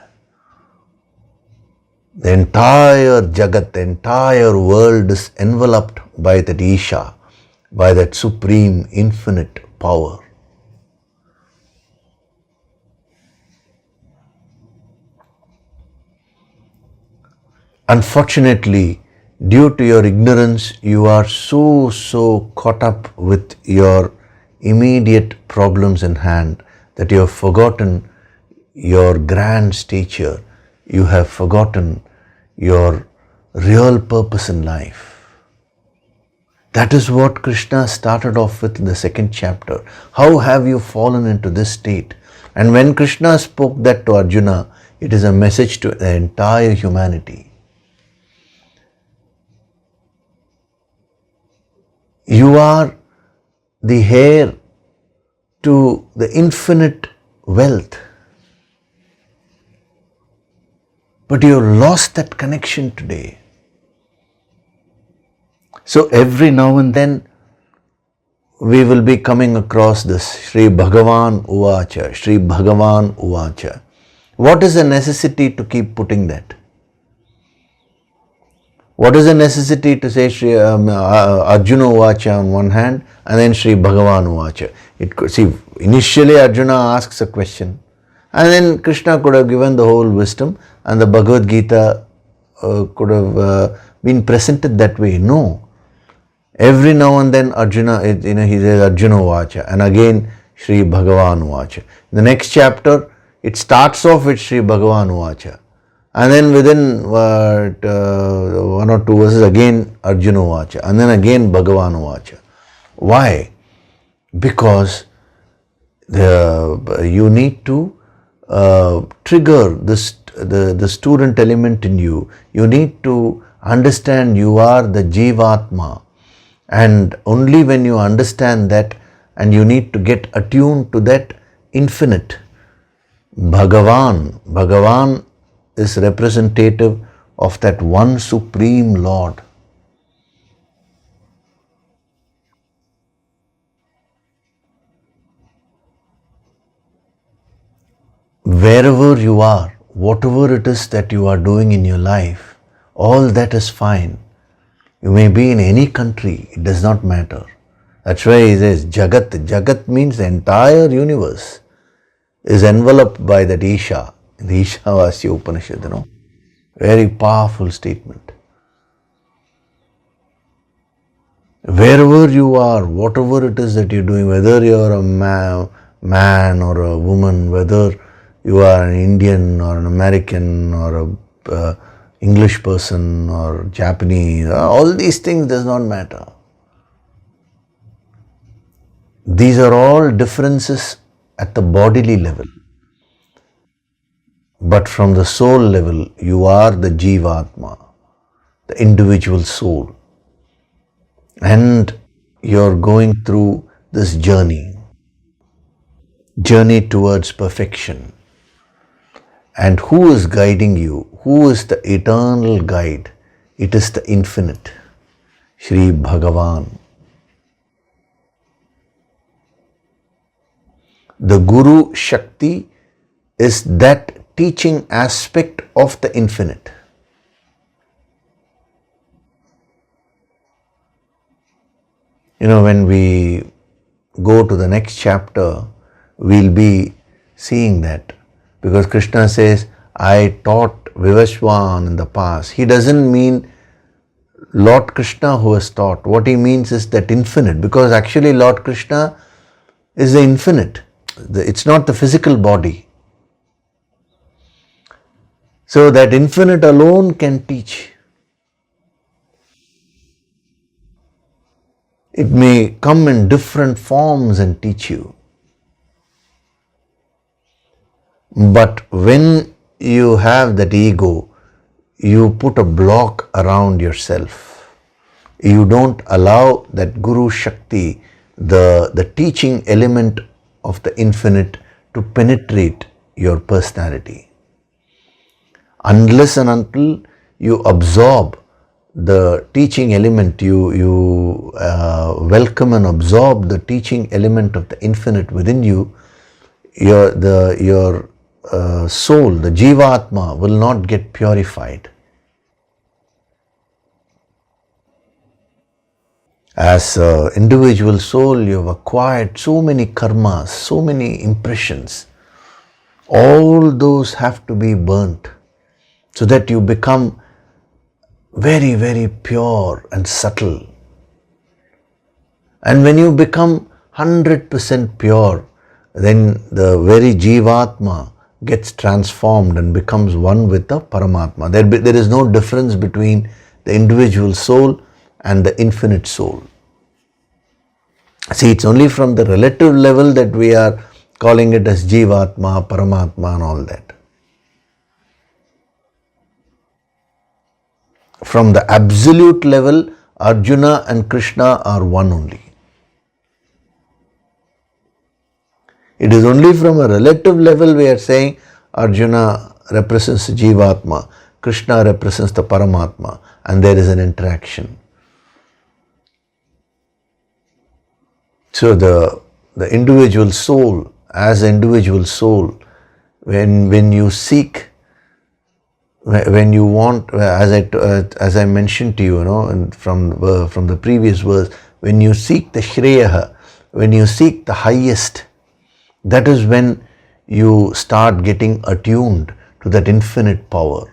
The entire jagat, the entire world is enveloped by that Isha, by that supreme infinite power. Unfortunately, due to your ignorance, you are so caught up with your immediate problems in hand that you have forgotten your grand stature. You have forgotten your real purpose in life. That is what Krishna started off with in the second chapter. How have you fallen into this state? And when Krishna spoke that to Arjuna, it is a message to the entire humanity. You are the heir to the infinite wealth, but you lost that connection today. So every now and then we will be coming across this Shri Bhagavan Uvacha, Shri Bhagavan Uvacha. What is the necessity to keep putting that? What is the necessity to say Shri Arjuna Uvacha on one hand and then Shri Bhagavan Uvacha? Initially Arjuna asks a question and then Krishna could have given the whole wisdom and the Bhagavad Gita could have been presented that way. No. Every now and then Arjuna, he says Arjuna Uvacha and again Shri Bhagavan Uvacha. In the next chapter, it starts off with Shri Bhagavan Uvacha. And then within 1 or 2 verses again Arjuna Uvacha and then again Bhagavan Uvacha. Why? Because you need to trigger the student element in you. You need to understand you are the Jivatma, and only when you understand that and you need to get attuned to that infinite. Bhagavan is representative of that one supreme Lord. Wherever you are, whatever it is that you are doing in your life, all that is fine. You may be in any country, it does not matter. That's why he says Jagat. Jagat means the entire universe is enveloped by that Isha. The Ishavasya Upanishad, very powerful statement. Wherever you are, whatever it is that you're doing, whether you're a man or a woman, whether you are an Indian or an American or a English person or Japanese, all these things does not matter. These are all differences at the bodily level. But from the soul level, you are the Jivatma, the individual soul. And you're going through this journey towards perfection. And who is guiding you? Who is the eternal guide? It is the infinite, Shri Bhagavan. The Guru Shakti is that teaching aspect of the infinite. When we go to the next chapter, we'll be seeing that. Because Krishna says, I taught Vivaswan in the past. He doesn't mean Lord Krishna who has taught. What he means is that infinite. Because actually Lord Krishna is the infinite. It's not the physical body. So that infinite alone can teach. It may come in different forms and teach you. But when you have that ego, you put a block around yourself. You don't allow that Guru Shakti, the teaching element of the infinite, to penetrate your personality. Unless and until you absorb the teaching element, you welcome and absorb the teaching element of the infinite within you, your soul, the Jivatma, will not get purified. As an individual soul, you have acquired so many karmas, so many impressions. All those have to be burnt so that you become very, very pure and subtle. And when you become 100% pure, then the very Jivatma gets transformed and becomes one with the Paramatma. There is no difference between the individual soul and the infinite soul. See, it's only from the relative level that we are calling it as Jivatma, Paramatma and all that. From the absolute level, Arjuna and Krishna are one only. It is only from a relative level we are saying Arjuna represents the Jivatma, Krishna represents the Paramatma, and there is an interaction. So the individual soul, as an individual soul, when you seek, when you want, as I mentioned to you, and from the previous verse, when you seek the Shreyaha, when you seek the highest, that is when you start getting attuned to that infinite power.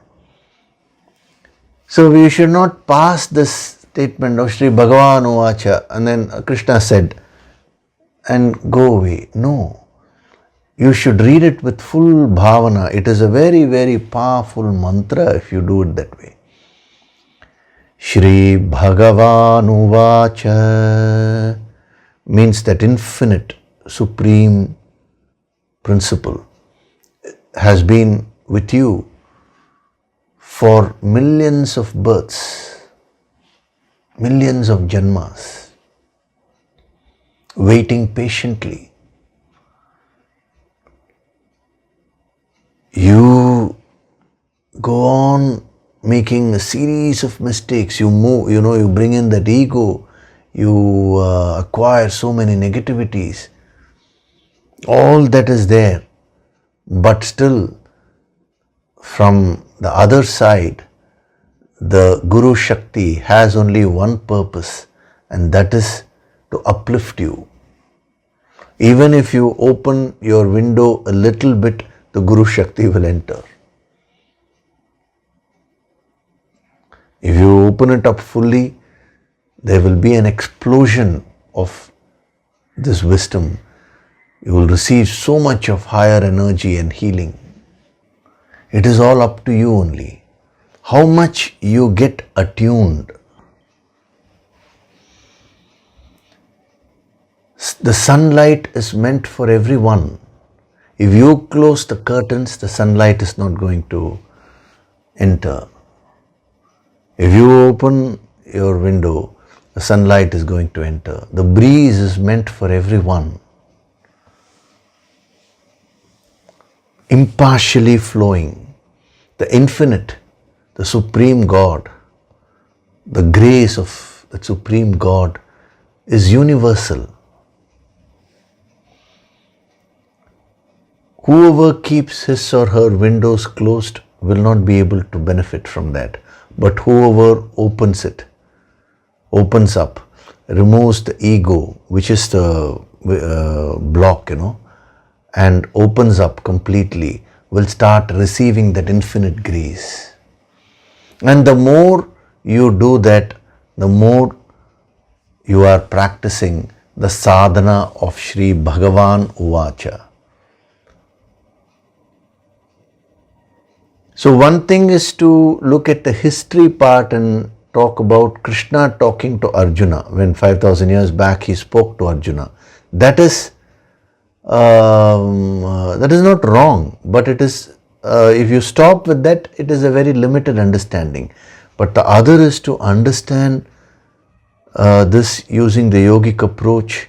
So we should not pass this statement of Sri Bhagavan Uvacha and then Krishna said and go away. No. You should read it with full bhavana. It is a very, very powerful mantra if you do it that way. Shri Bhagavan Uvacha means that infinite, supreme principle has been with you for millions of births, millions of janmas, waiting patiently. You go on making a series of mistakes. You move, you bring in that ego, you acquire so many negativities. All that is there, but still from the other side, the Guru Shakti has only one purpose, and that is to uplift you. Even if you open your window a little bit, the Guru Shakti will enter. If you open it up fully, there will be an explosion of this wisdom. You will receive so much of higher energy and healing. It is all up to you only. how much you get attuned. The sunlight is meant for everyone. If you close the curtains, the sunlight is not going to enter. If you open your window, the sunlight is going to enter. The breeze is meant for everyone. Impartially flowing. The infinite, the Supreme God, the grace of the Supreme God is universal. Whoever keeps his or her windows closed will not be able to benefit from that. But whoever opens up, removes the ego, which is the block, and opens up completely, will start receiving that infinite grace. And the more you do that, the more you are practicing the sadhana of Shri Bhagavan Uvacha. So one thing is to look at the history part and talk about Krishna talking to Arjuna when 5,000 years back he spoke to Arjuna. That is not wrong, but it is, if you stop with that, it is a very limited understanding. But the other is to understand this using the yogic approach,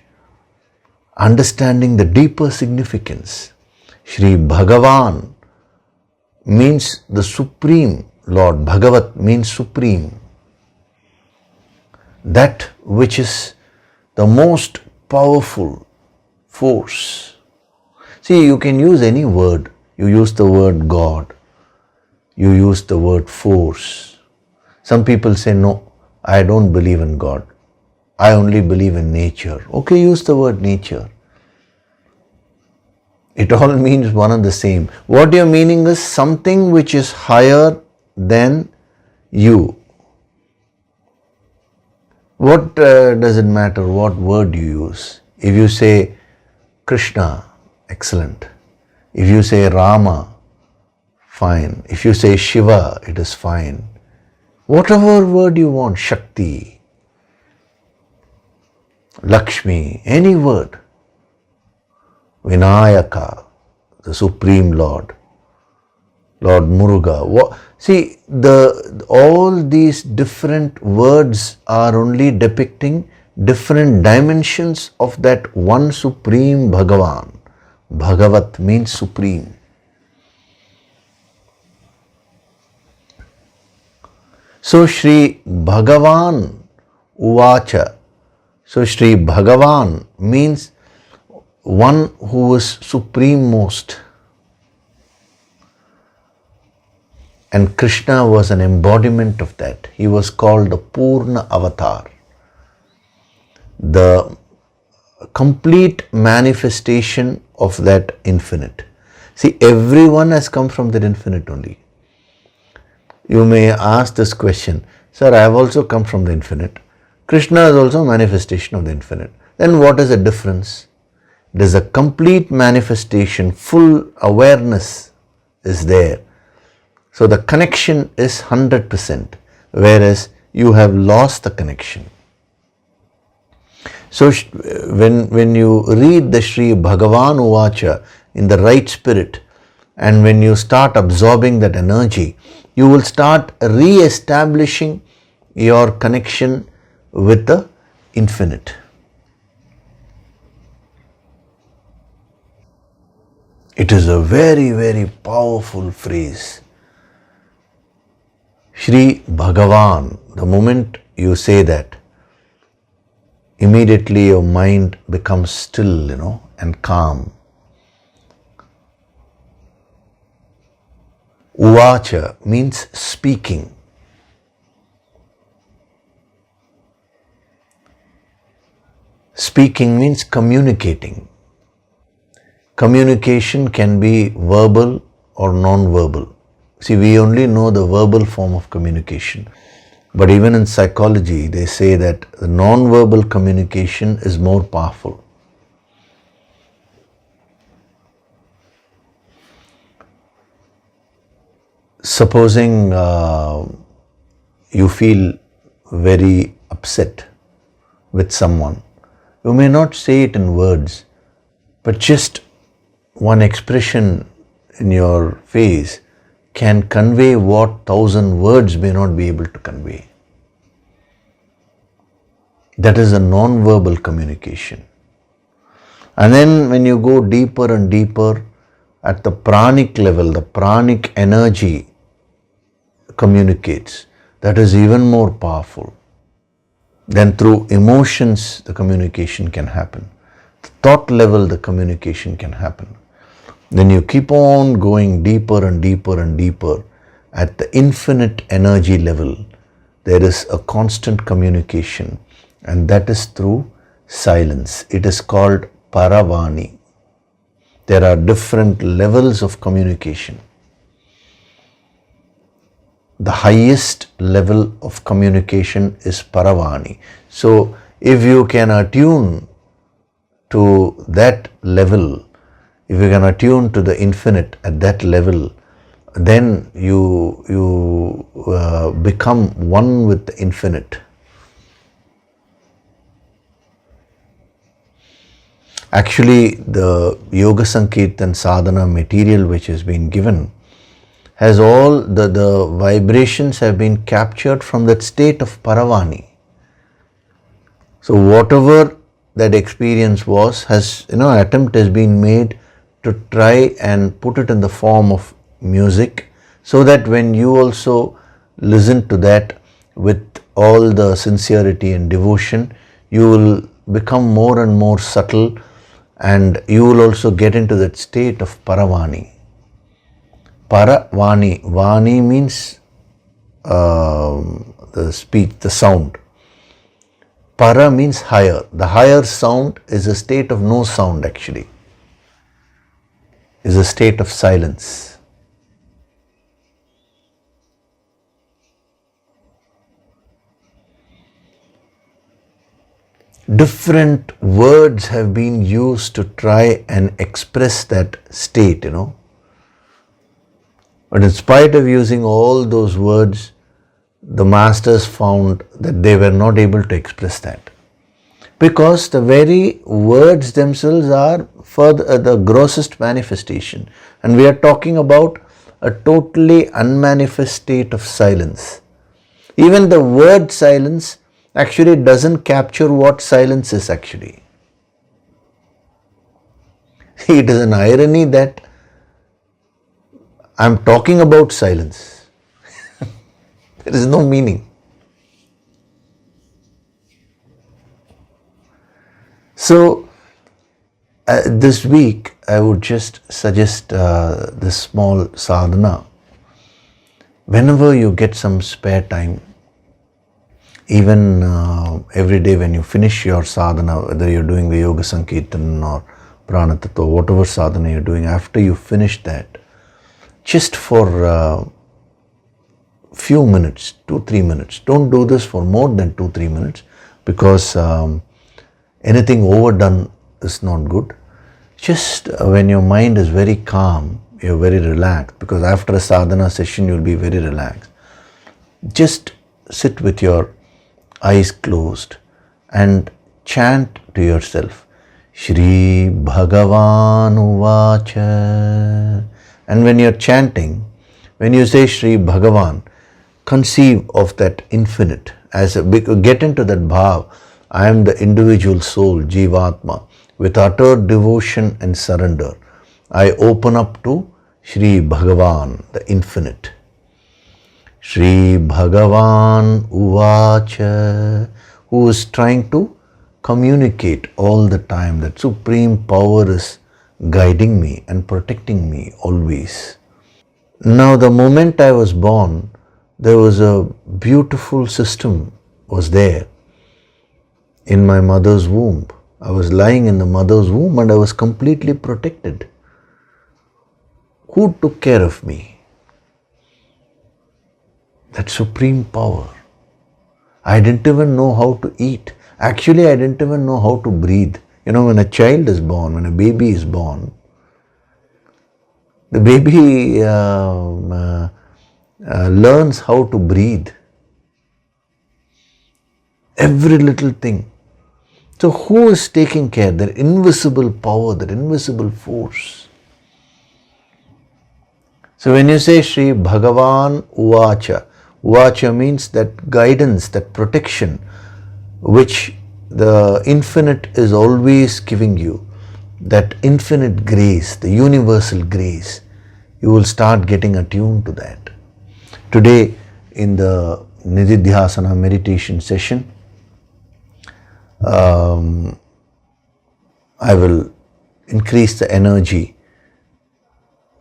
understanding the deeper significance. Shri Bhagavan means the Supreme Lord. Bhagavat means Supreme. That which is the most powerful force. See, you can use any word. You use the word God. You use the word force. Some people say, no, I don't believe in God. I only believe in nature. Okay, use the word nature. It all means one and the same. What you're meaning is something which is higher than you. What does it matter what word you use? If you say Krishna, excellent. If you say Rama, fine. If you say Shiva, it is fine. Whatever word you want, Shakti, Lakshmi, any word. Vinayaka, the Supreme Lord, Lord Muruga. See, all these different words are only depicting different dimensions of that one Supreme Bhagavan. Bhagavat means Supreme. So Shri Bhagavan Uvacha. So Shri Bhagavan means one who is supreme most. And Krishna was an embodiment of that. He was called the Purna Avatar, the complete manifestation of that infinite. See, everyone has come from that infinite only. You may ask this question, sir, I have also come from the infinite. Krishna is also a manifestation of the infinite. Then what is the difference? It is a complete manifestation, full awareness is there. So the connection is 100%, whereas you have lost the connection. So when you read the Shri Bhagavan Uvacha in the right spirit, and when you start absorbing that energy, you will start re-establishing your connection with the infinite. It is a very, very powerful phrase. Shri Bhagavan, the moment you say that, immediately your mind becomes still, and calm. Uvacha means speaking. Speaking means communicating. Communication can be verbal or non-verbal. See, we only know the verbal form of communication. But even in psychology, they say that the non-verbal communication is more powerful. Supposing you feel very upset with someone, you may not say it in words, but just one expression in your face can convey what 1,000 words may not be able to convey. That is a non-verbal communication. And then when you go deeper and deeper at the pranic level, the pranic energy communicates. That is even more powerful. Then through emotions, the communication can happen. The thought level, the communication can happen. Then you keep on going deeper and deeper and deeper at the infinite energy level. There is a constant communication, and that is through silence. It is called Paravani. There are different levels of communication. The highest level of communication is Paravani. So if you can attune to that level, if you can attune to the infinite at that level, then you become one with the infinite. Actually, the Yoga Sankirtan Sadhana material which has been given has all the vibrations have been captured from that state of Paravani. So whatever that experience was, attempt has been made to try and put it in the form of music, so that when you also listen to that with all the sincerity and devotion, you will become more and more subtle, and you will also get into that state of Paravani. Paravani, Vani means the speech, the sound. Para means higher. The higher sound is a state of no sound actually. Is a state of silence. Different words have been used to try and express that state, But in spite of using all those words, the masters found that they were not able to express that. Because the very words themselves are for the grossest manifestation. And we are talking about a totally unmanifest state of silence. Even the word silence actually doesn't capture what silence is actually. It is an irony that I am talking about silence. There is no meaning. So, this week I would just suggest this small sadhana. Whenever you get some spare time, even every day when you finish your sadhana, whether you're doing the Yoga Sankirtan or Pranatattva, whatever sadhana you're doing, after you finish that, just for few minutes, 2-3 minutes. Don't do this for more than 2-3 minutes, because anything overdone is not good. Just when your mind is very calm, you're very relaxed, because after a sadhana session you'll be very relaxed. Just sit with your eyes closed and chant to yourself, Shri Bhagavan Uvacha. And when you're chanting, when you say Shri Bhagavan, conceive of that infinite as get into that bhav. I am the individual soul, Jivatma, with utter devotion and surrender. I open up to Shri Bhagavan, the infinite. Shri Bhagavan Uvacha, who is trying to communicate all the time. That supreme power is guiding me and protecting me always. Now, the moment I was born, there was a beautiful system was there in my mother's womb. I was lying in the mother's womb and I was completely protected. Who took care of me? That supreme power. I didn't even know how to eat. Actually, I didn't even know how to breathe. When a child is born, when a baby is born, the baby learns how to breathe. Every little thing. So who is taking care? That invisible power, that invisible force. So when you say Shri Bhagavan Uvacha, Uvacha means that guidance, that protection which the infinite is always giving you, that infinite grace, the universal grace, you will start getting attuned to that. Today in the Nididhyasana meditation session, I will increase the energy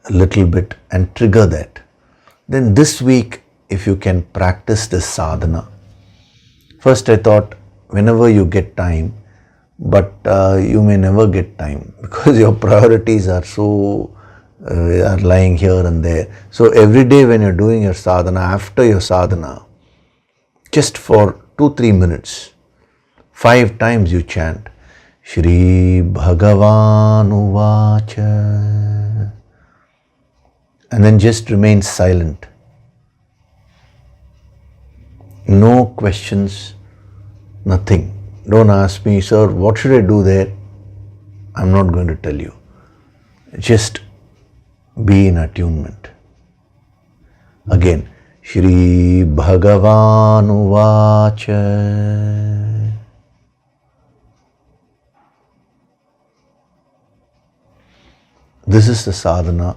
a little bit and trigger that. Then this week, if you can practice this sadhana. First I thought whenever you get time, but you may never get time because your priorities are so are lying here and there. So every day when you're doing your sadhana, after your sadhana, just for 2-3 minutes, 5 times you chant Shri Bhagavan Uvacha, and then just remain silent. No questions, nothing. Don't ask me, sir, what should I do there? I'm not going to tell you. Just be in attunement. Again, Shri Bhagavan Uvacha. This is the sadhana.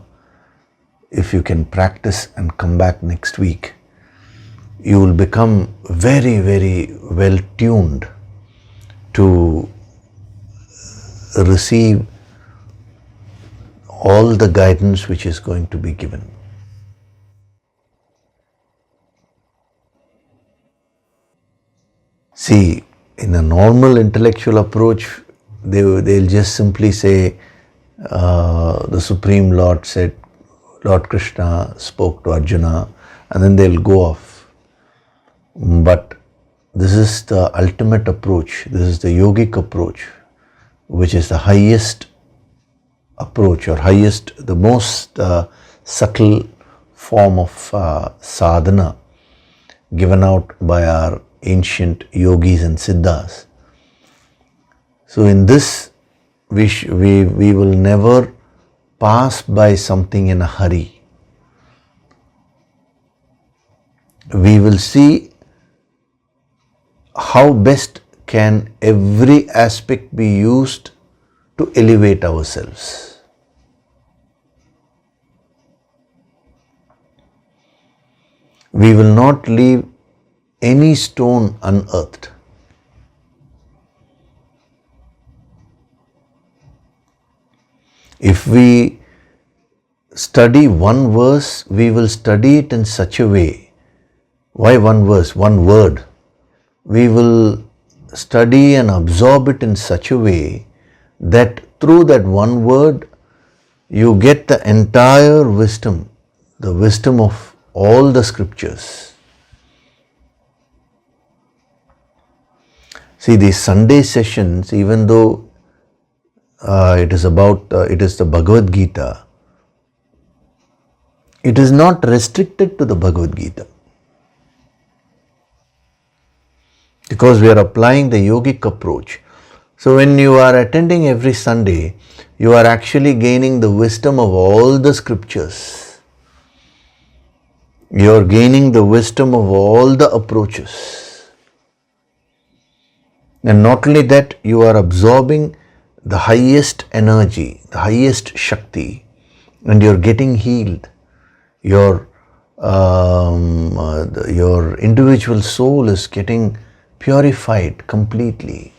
If you can practice and come back next week, you will become very, very well tuned to receive all the guidance which is going to be given. See, in a normal intellectual approach, they'll just simply say, the Supreme Lord said, Lord Krishna spoke to Arjuna, and then they'll go off. But this is the ultimate approach. This is the yogic approach, which is the highest approach or the most subtle form of sadhana given out by our ancient yogis and siddhas. So in this, we will never pass by something in a hurry. We will see how best can every aspect be used to elevate ourselves. We will not leave any stone unearthed. If we study one verse, we will study it in such a way. Why one verse? One word. We will study and absorb it in such a way that through that one word, you get the entire wisdom, the wisdom of all the scriptures. See, these Sunday sessions, even though it is the Bhagavad Gita, it is not restricted to the Bhagavad Gita. Because we are applying the yogic approach. So when you are attending every Sunday, you are actually gaining the wisdom of all the scriptures. You are gaining the wisdom of all the approaches. And not only that, you are absorbing the highest energy, the highest Shakti, and you are getting healed. Your individual soul is getting purified completely.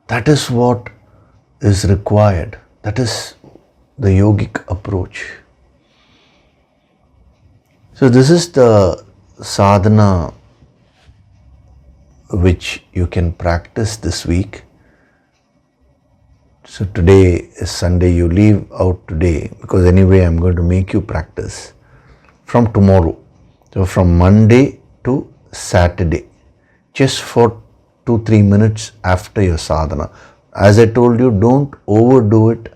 That is what is required. That is the yogic approach. So this is the sadhana which you can practice this week. So today is Sunday, you leave out today because anyway I'm going to make you practice from tomorrow. So from Monday to Saturday, just for 2-3 minutes after your sadhana. As I told you, don't overdo it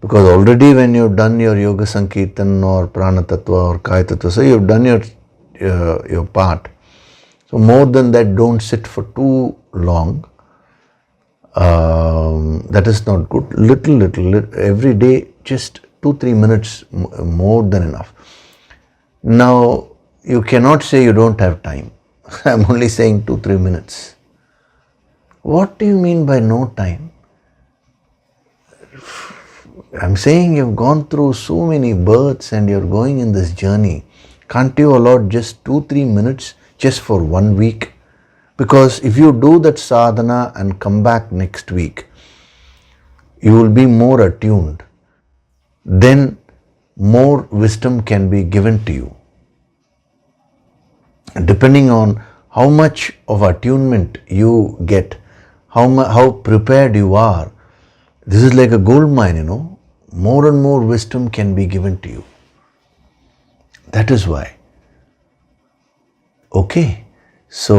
Because already when you've done your Yoga Sankirtan or Prana Tattva or Kaya Tattva, so you've done your part. So more than that, don't sit for too long. That is not good. Little, every day, just 2-3 minutes, more than enough. Now, you cannot say you don't have time. I'm only saying 2-3 minutes. What do you mean by no time? I'm saying you've gone through so many births and you're going in this journey. Can't you allot just 2-3 minutes just for 1 week? Because if you do that sadhana and come back next week, you will be more attuned. Then more wisdom can be given to you. Depending on how much of attunement you get, how prepared you are, this is like a gold mine, More and more wisdom can be given to you. That is why. Okay. So,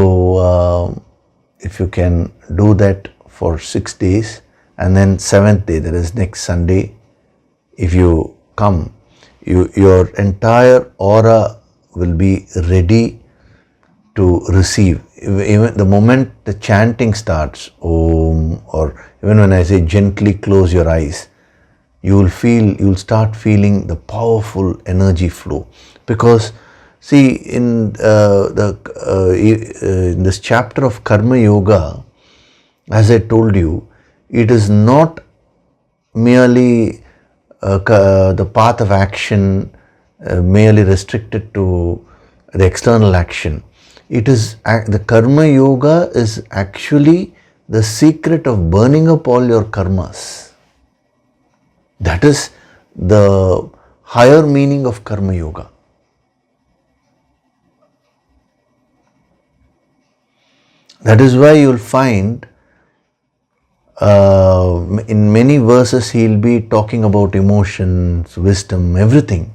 if you can do that for 6 days, and then 7th day, that is next Sunday, if you come, your entire aura will be ready to receive. Even the moment the chanting starts, Om, or even when I say gently close your eyes, you'll start feeling the powerful energy flow. Because see, in this chapter of Karma Yoga, as I told you, it is not merely the path of action merely restricted to the external action. It is the Karma Yoga is actually the secret of burning up all your karmas. That is the higher meaning of Karma Yoga. That is why you'll find in many verses he'll be talking about emotions, wisdom, everything.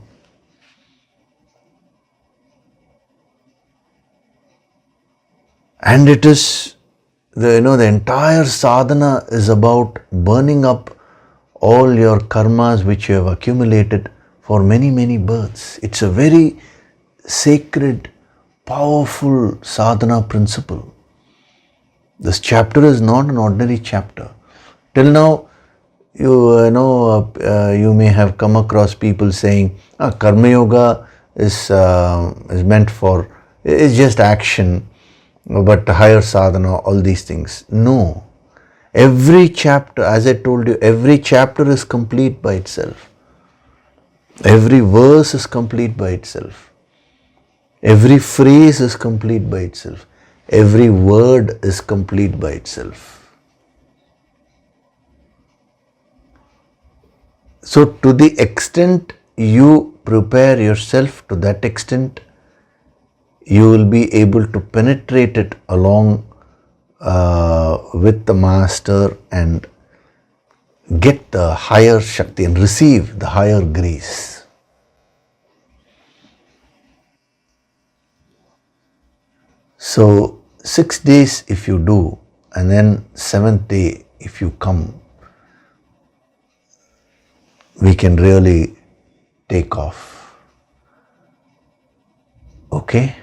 And it is, the entire sadhana is about burning up all your karmas which you have accumulated for many, many births. It's a very sacred, powerful sadhana principle. This chapter is not an ordinary chapter. Till now, you may have come across people saying, Karma Yoga is meant for, it's just action, but higher sadhana, all these things. No. Every chapter, as I told you, every chapter is complete by itself. Every verse is complete by itself. Every phrase is complete by itself. Every word is complete by itself. So to the extent you prepare yourself, to that extent you will be able to penetrate it along with the master and get the higher Shakti and receive the higher grace. So 6 days if you do, and then 7th day if you come, we can really take off. Okay?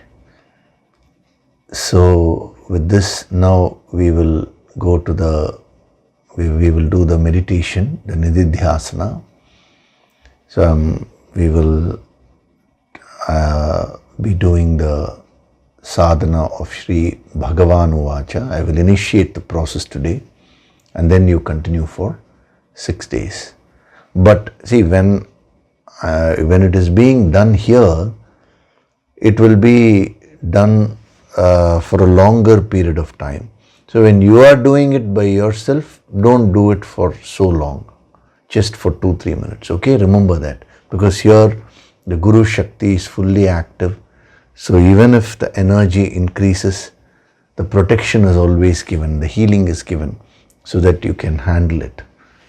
So with this, now we will go to we will do the meditation, the Nididhyasana. So we will be doing the sadhana of Sri Bhagavan Uvacha. I will initiate the process today, and then you continue for 6 days. But see, when it is being done here, it will be done for a longer period of time. So when you are doing it by yourself, don't do it for so long, just for 2-3 minutes. Okay, remember that, because here the Guru Shakti is fully active. So even if the energy increases, the protection is always given, the healing is given, so that you can handle it.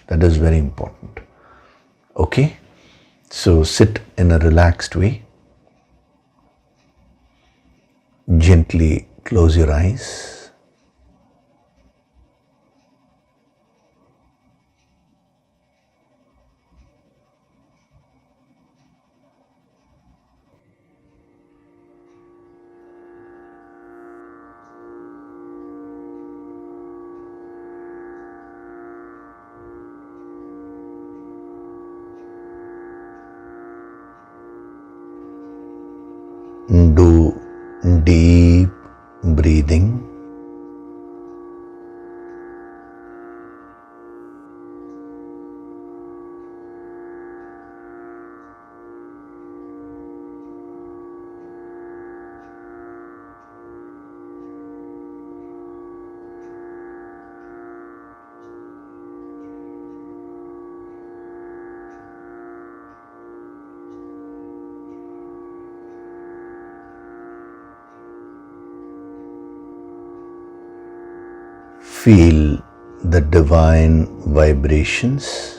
That is very important. Okay, so sit in a relaxed way. Gently close your eyes. Do deep breathing. Feel the divine vibrations.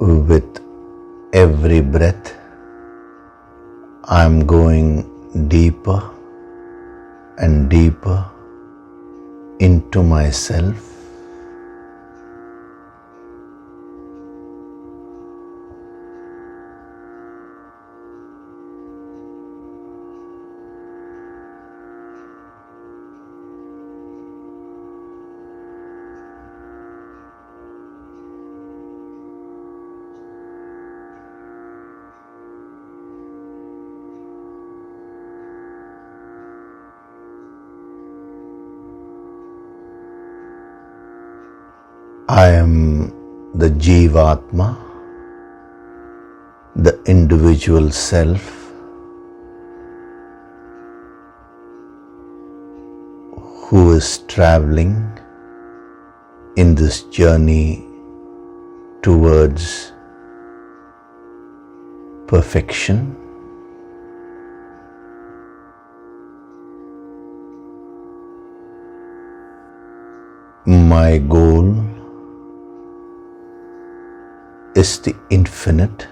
With every breath, I am going deeper and deeper into myself. I am the Jivatma, the individual self who is traveling in this journey towards perfection. My goal is the infinite.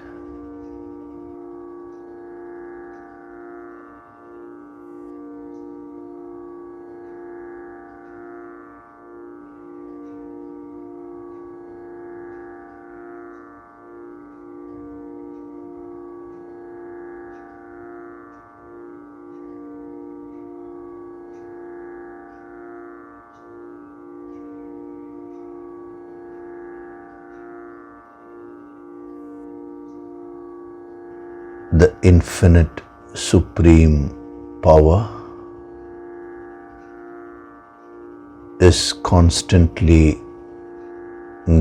The infinite supreme power is constantly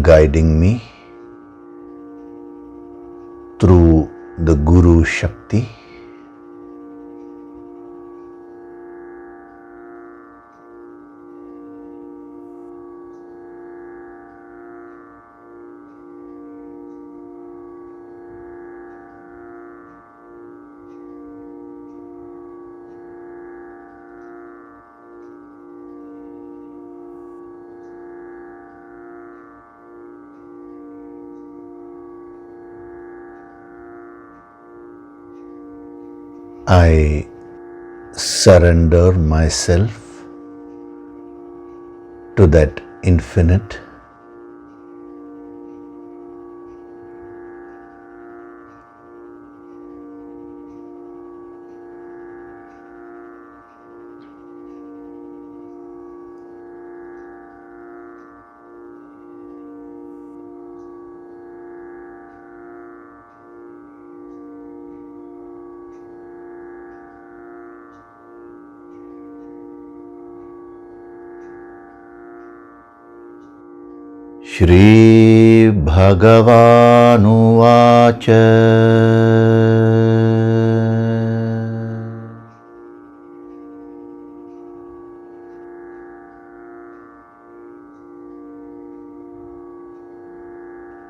guiding me through the Guru Shakti. I surrender myself to that infinite. Shri Bhagavan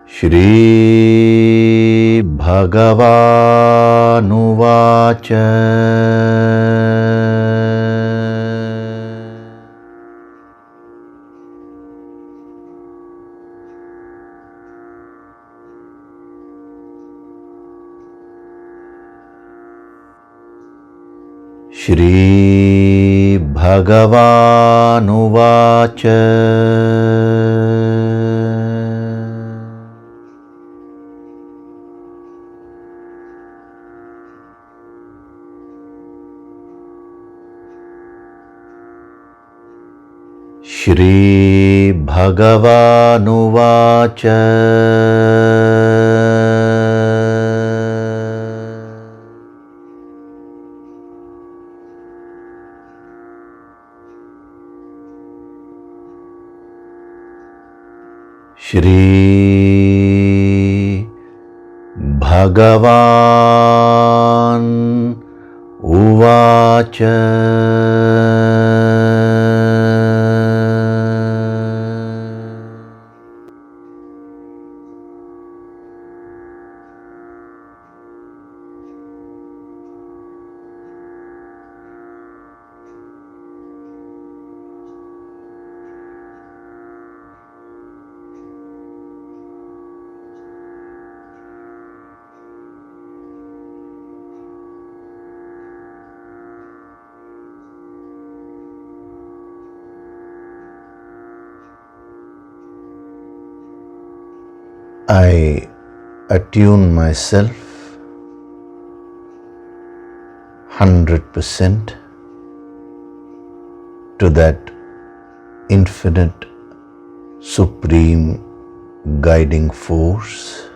Shri Bhagavan Shri Bhagavan Shri Bhagavan Shri Bhagavan Uvacha. I attune myself 100% to that infinite, supreme guiding force.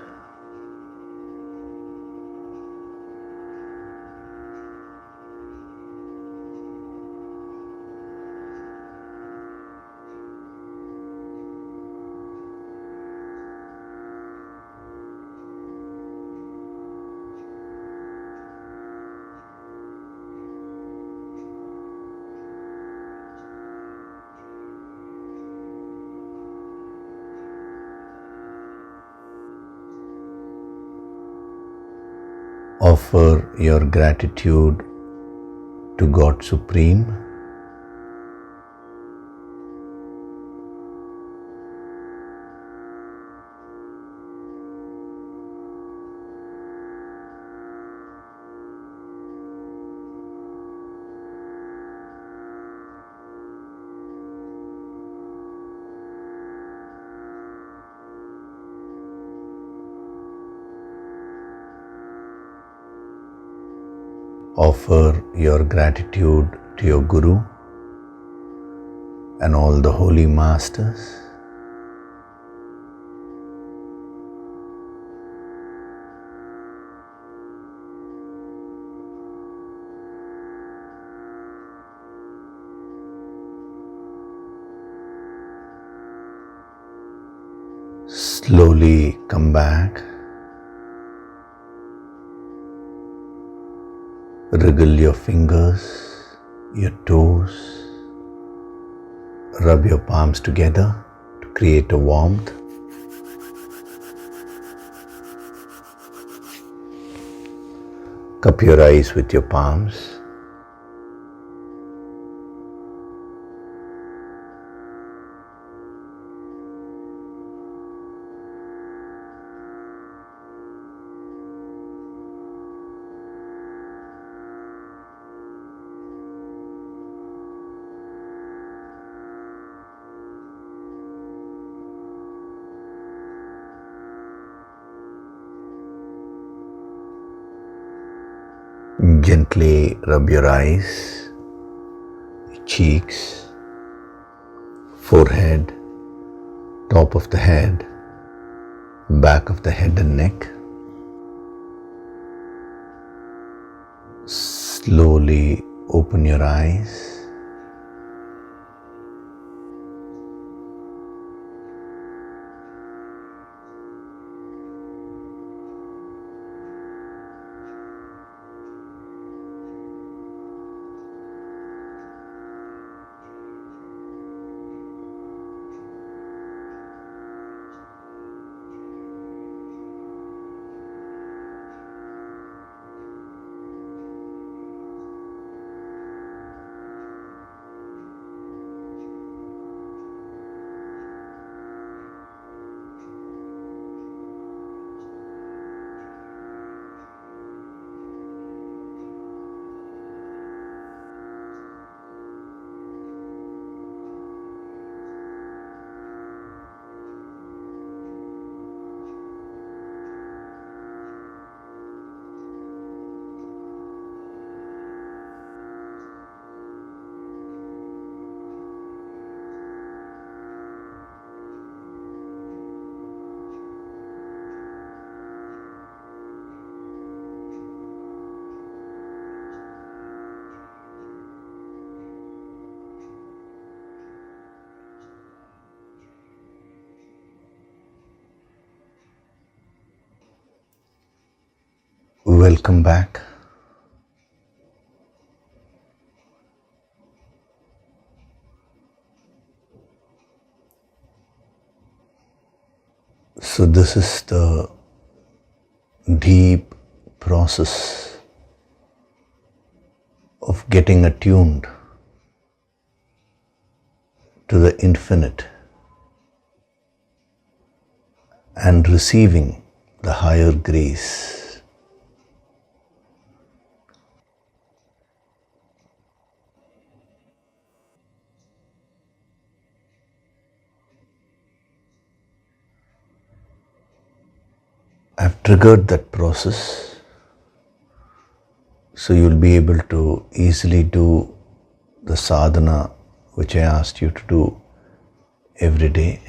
Offer your gratitude to God Supreme. Offer your gratitude to your Guru and all the holy masters. Slowly come back. Wriggle your fingers, your toes, rub your palms together to create a warmth. Cup your eyes with your palms. Gently rub your eyes, cheeks, forehead, top of the head, back of the head and neck. Slowly open your eyes. Welcome back. So this is the deep process of getting attuned to the infinite and receiving the higher grace. I've triggered that process, so you'll be able to easily do the sadhana which I asked you to do every day.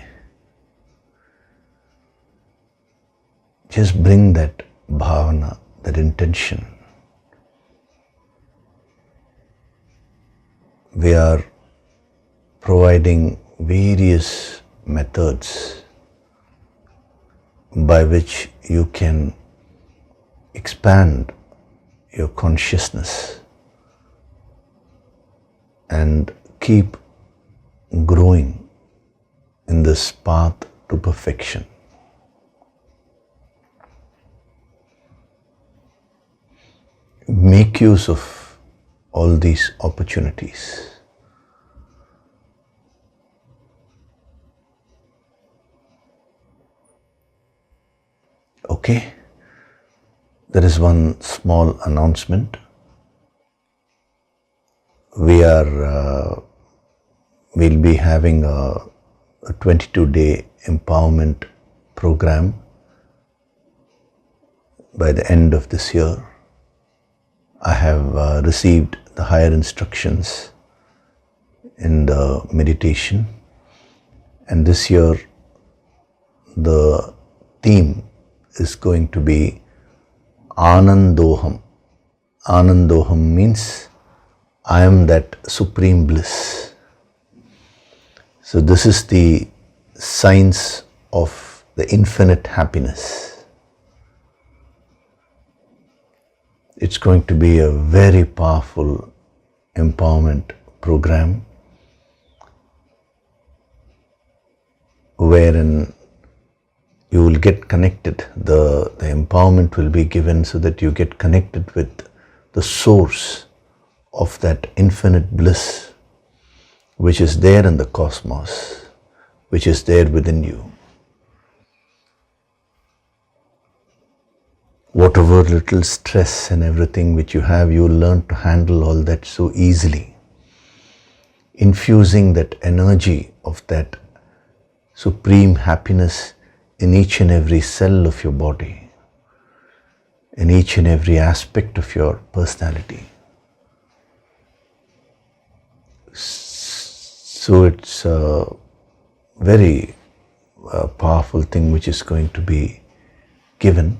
Just bring that bhavana, that intention. We are providing various methods by which you can expand your consciousness and keep growing in this path to perfection. Make use of all these opportunities. Okay, there is one small announcement. We'll be having a 22-day empowerment program by the end of this year. I have received the higher instructions in the meditation, and this year the theme is going to be Anandoham. Anandoham means I am that supreme bliss. So this is the science of the infinite happiness. It's going to be a very powerful empowerment program wherein you will get connected. The empowerment will be given so that you get connected with the source of that infinite bliss which is there in the cosmos, which is there within you. Whatever little stress and everything which you have, you will learn to handle all that so easily. Infusing that energy of that supreme happiness in each and every cell of your body, in each and every aspect of your personality. So it's a very powerful thing which is going to be given.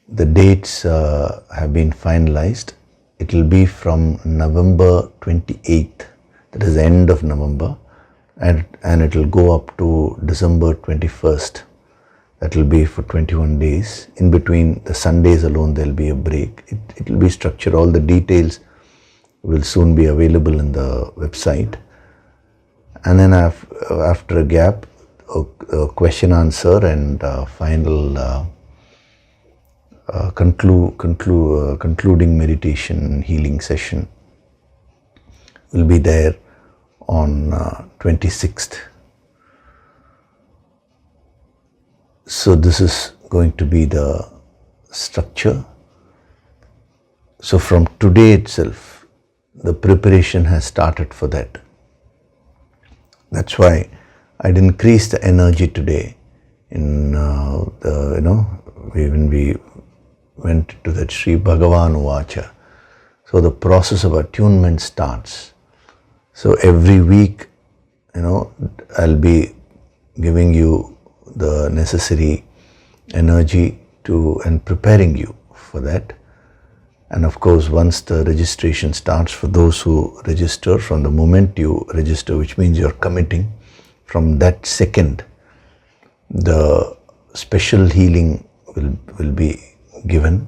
The dates have been finalized. It will be from November 28th, that is the end of November, and it will go up to December 21st. That will be for 21 days. In between the Sundays alone, there will be a break. It will be structured. All the details will soon be available in the website. And then after a gap, a question answer and final concluding meditation healing session will be there on 26th. So this is going to be the structure. So from today itself, the preparation has started for that. That's why I'd increased the energy today in when we went to that Sri Bhagavan Uvacha. So the process of attunement starts. So every week, I'll be giving you the necessary energy and preparing you for that. And of course, once the registration starts, for those who register, from the moment you register, which means you're committing, from that second, the special healing will be given.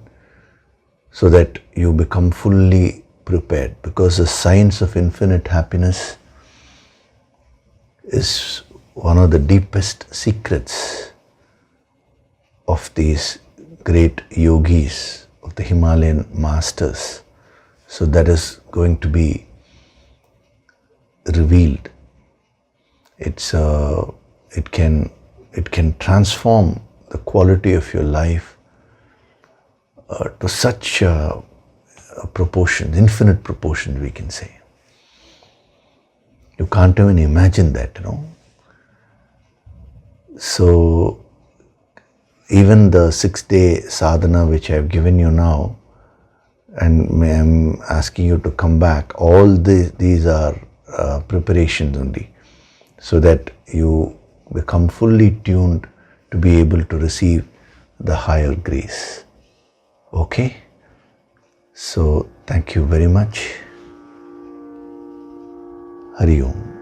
so that you become fully prepared, because the science of infinite happiness is one of the deepest secrets of these great yogis, of the Himalayan masters. So that is going to be revealed. It can transform the quality of your life to such a proportion, infinite proportion, we can say. You can't even imagine that, So even the 6-day sadhana which I have given you now, and I'm asking you to come back, all these are preparations only, so that you become fully tuned to be able to receive the higher grace. Okay? So thank you very much. Hari Om.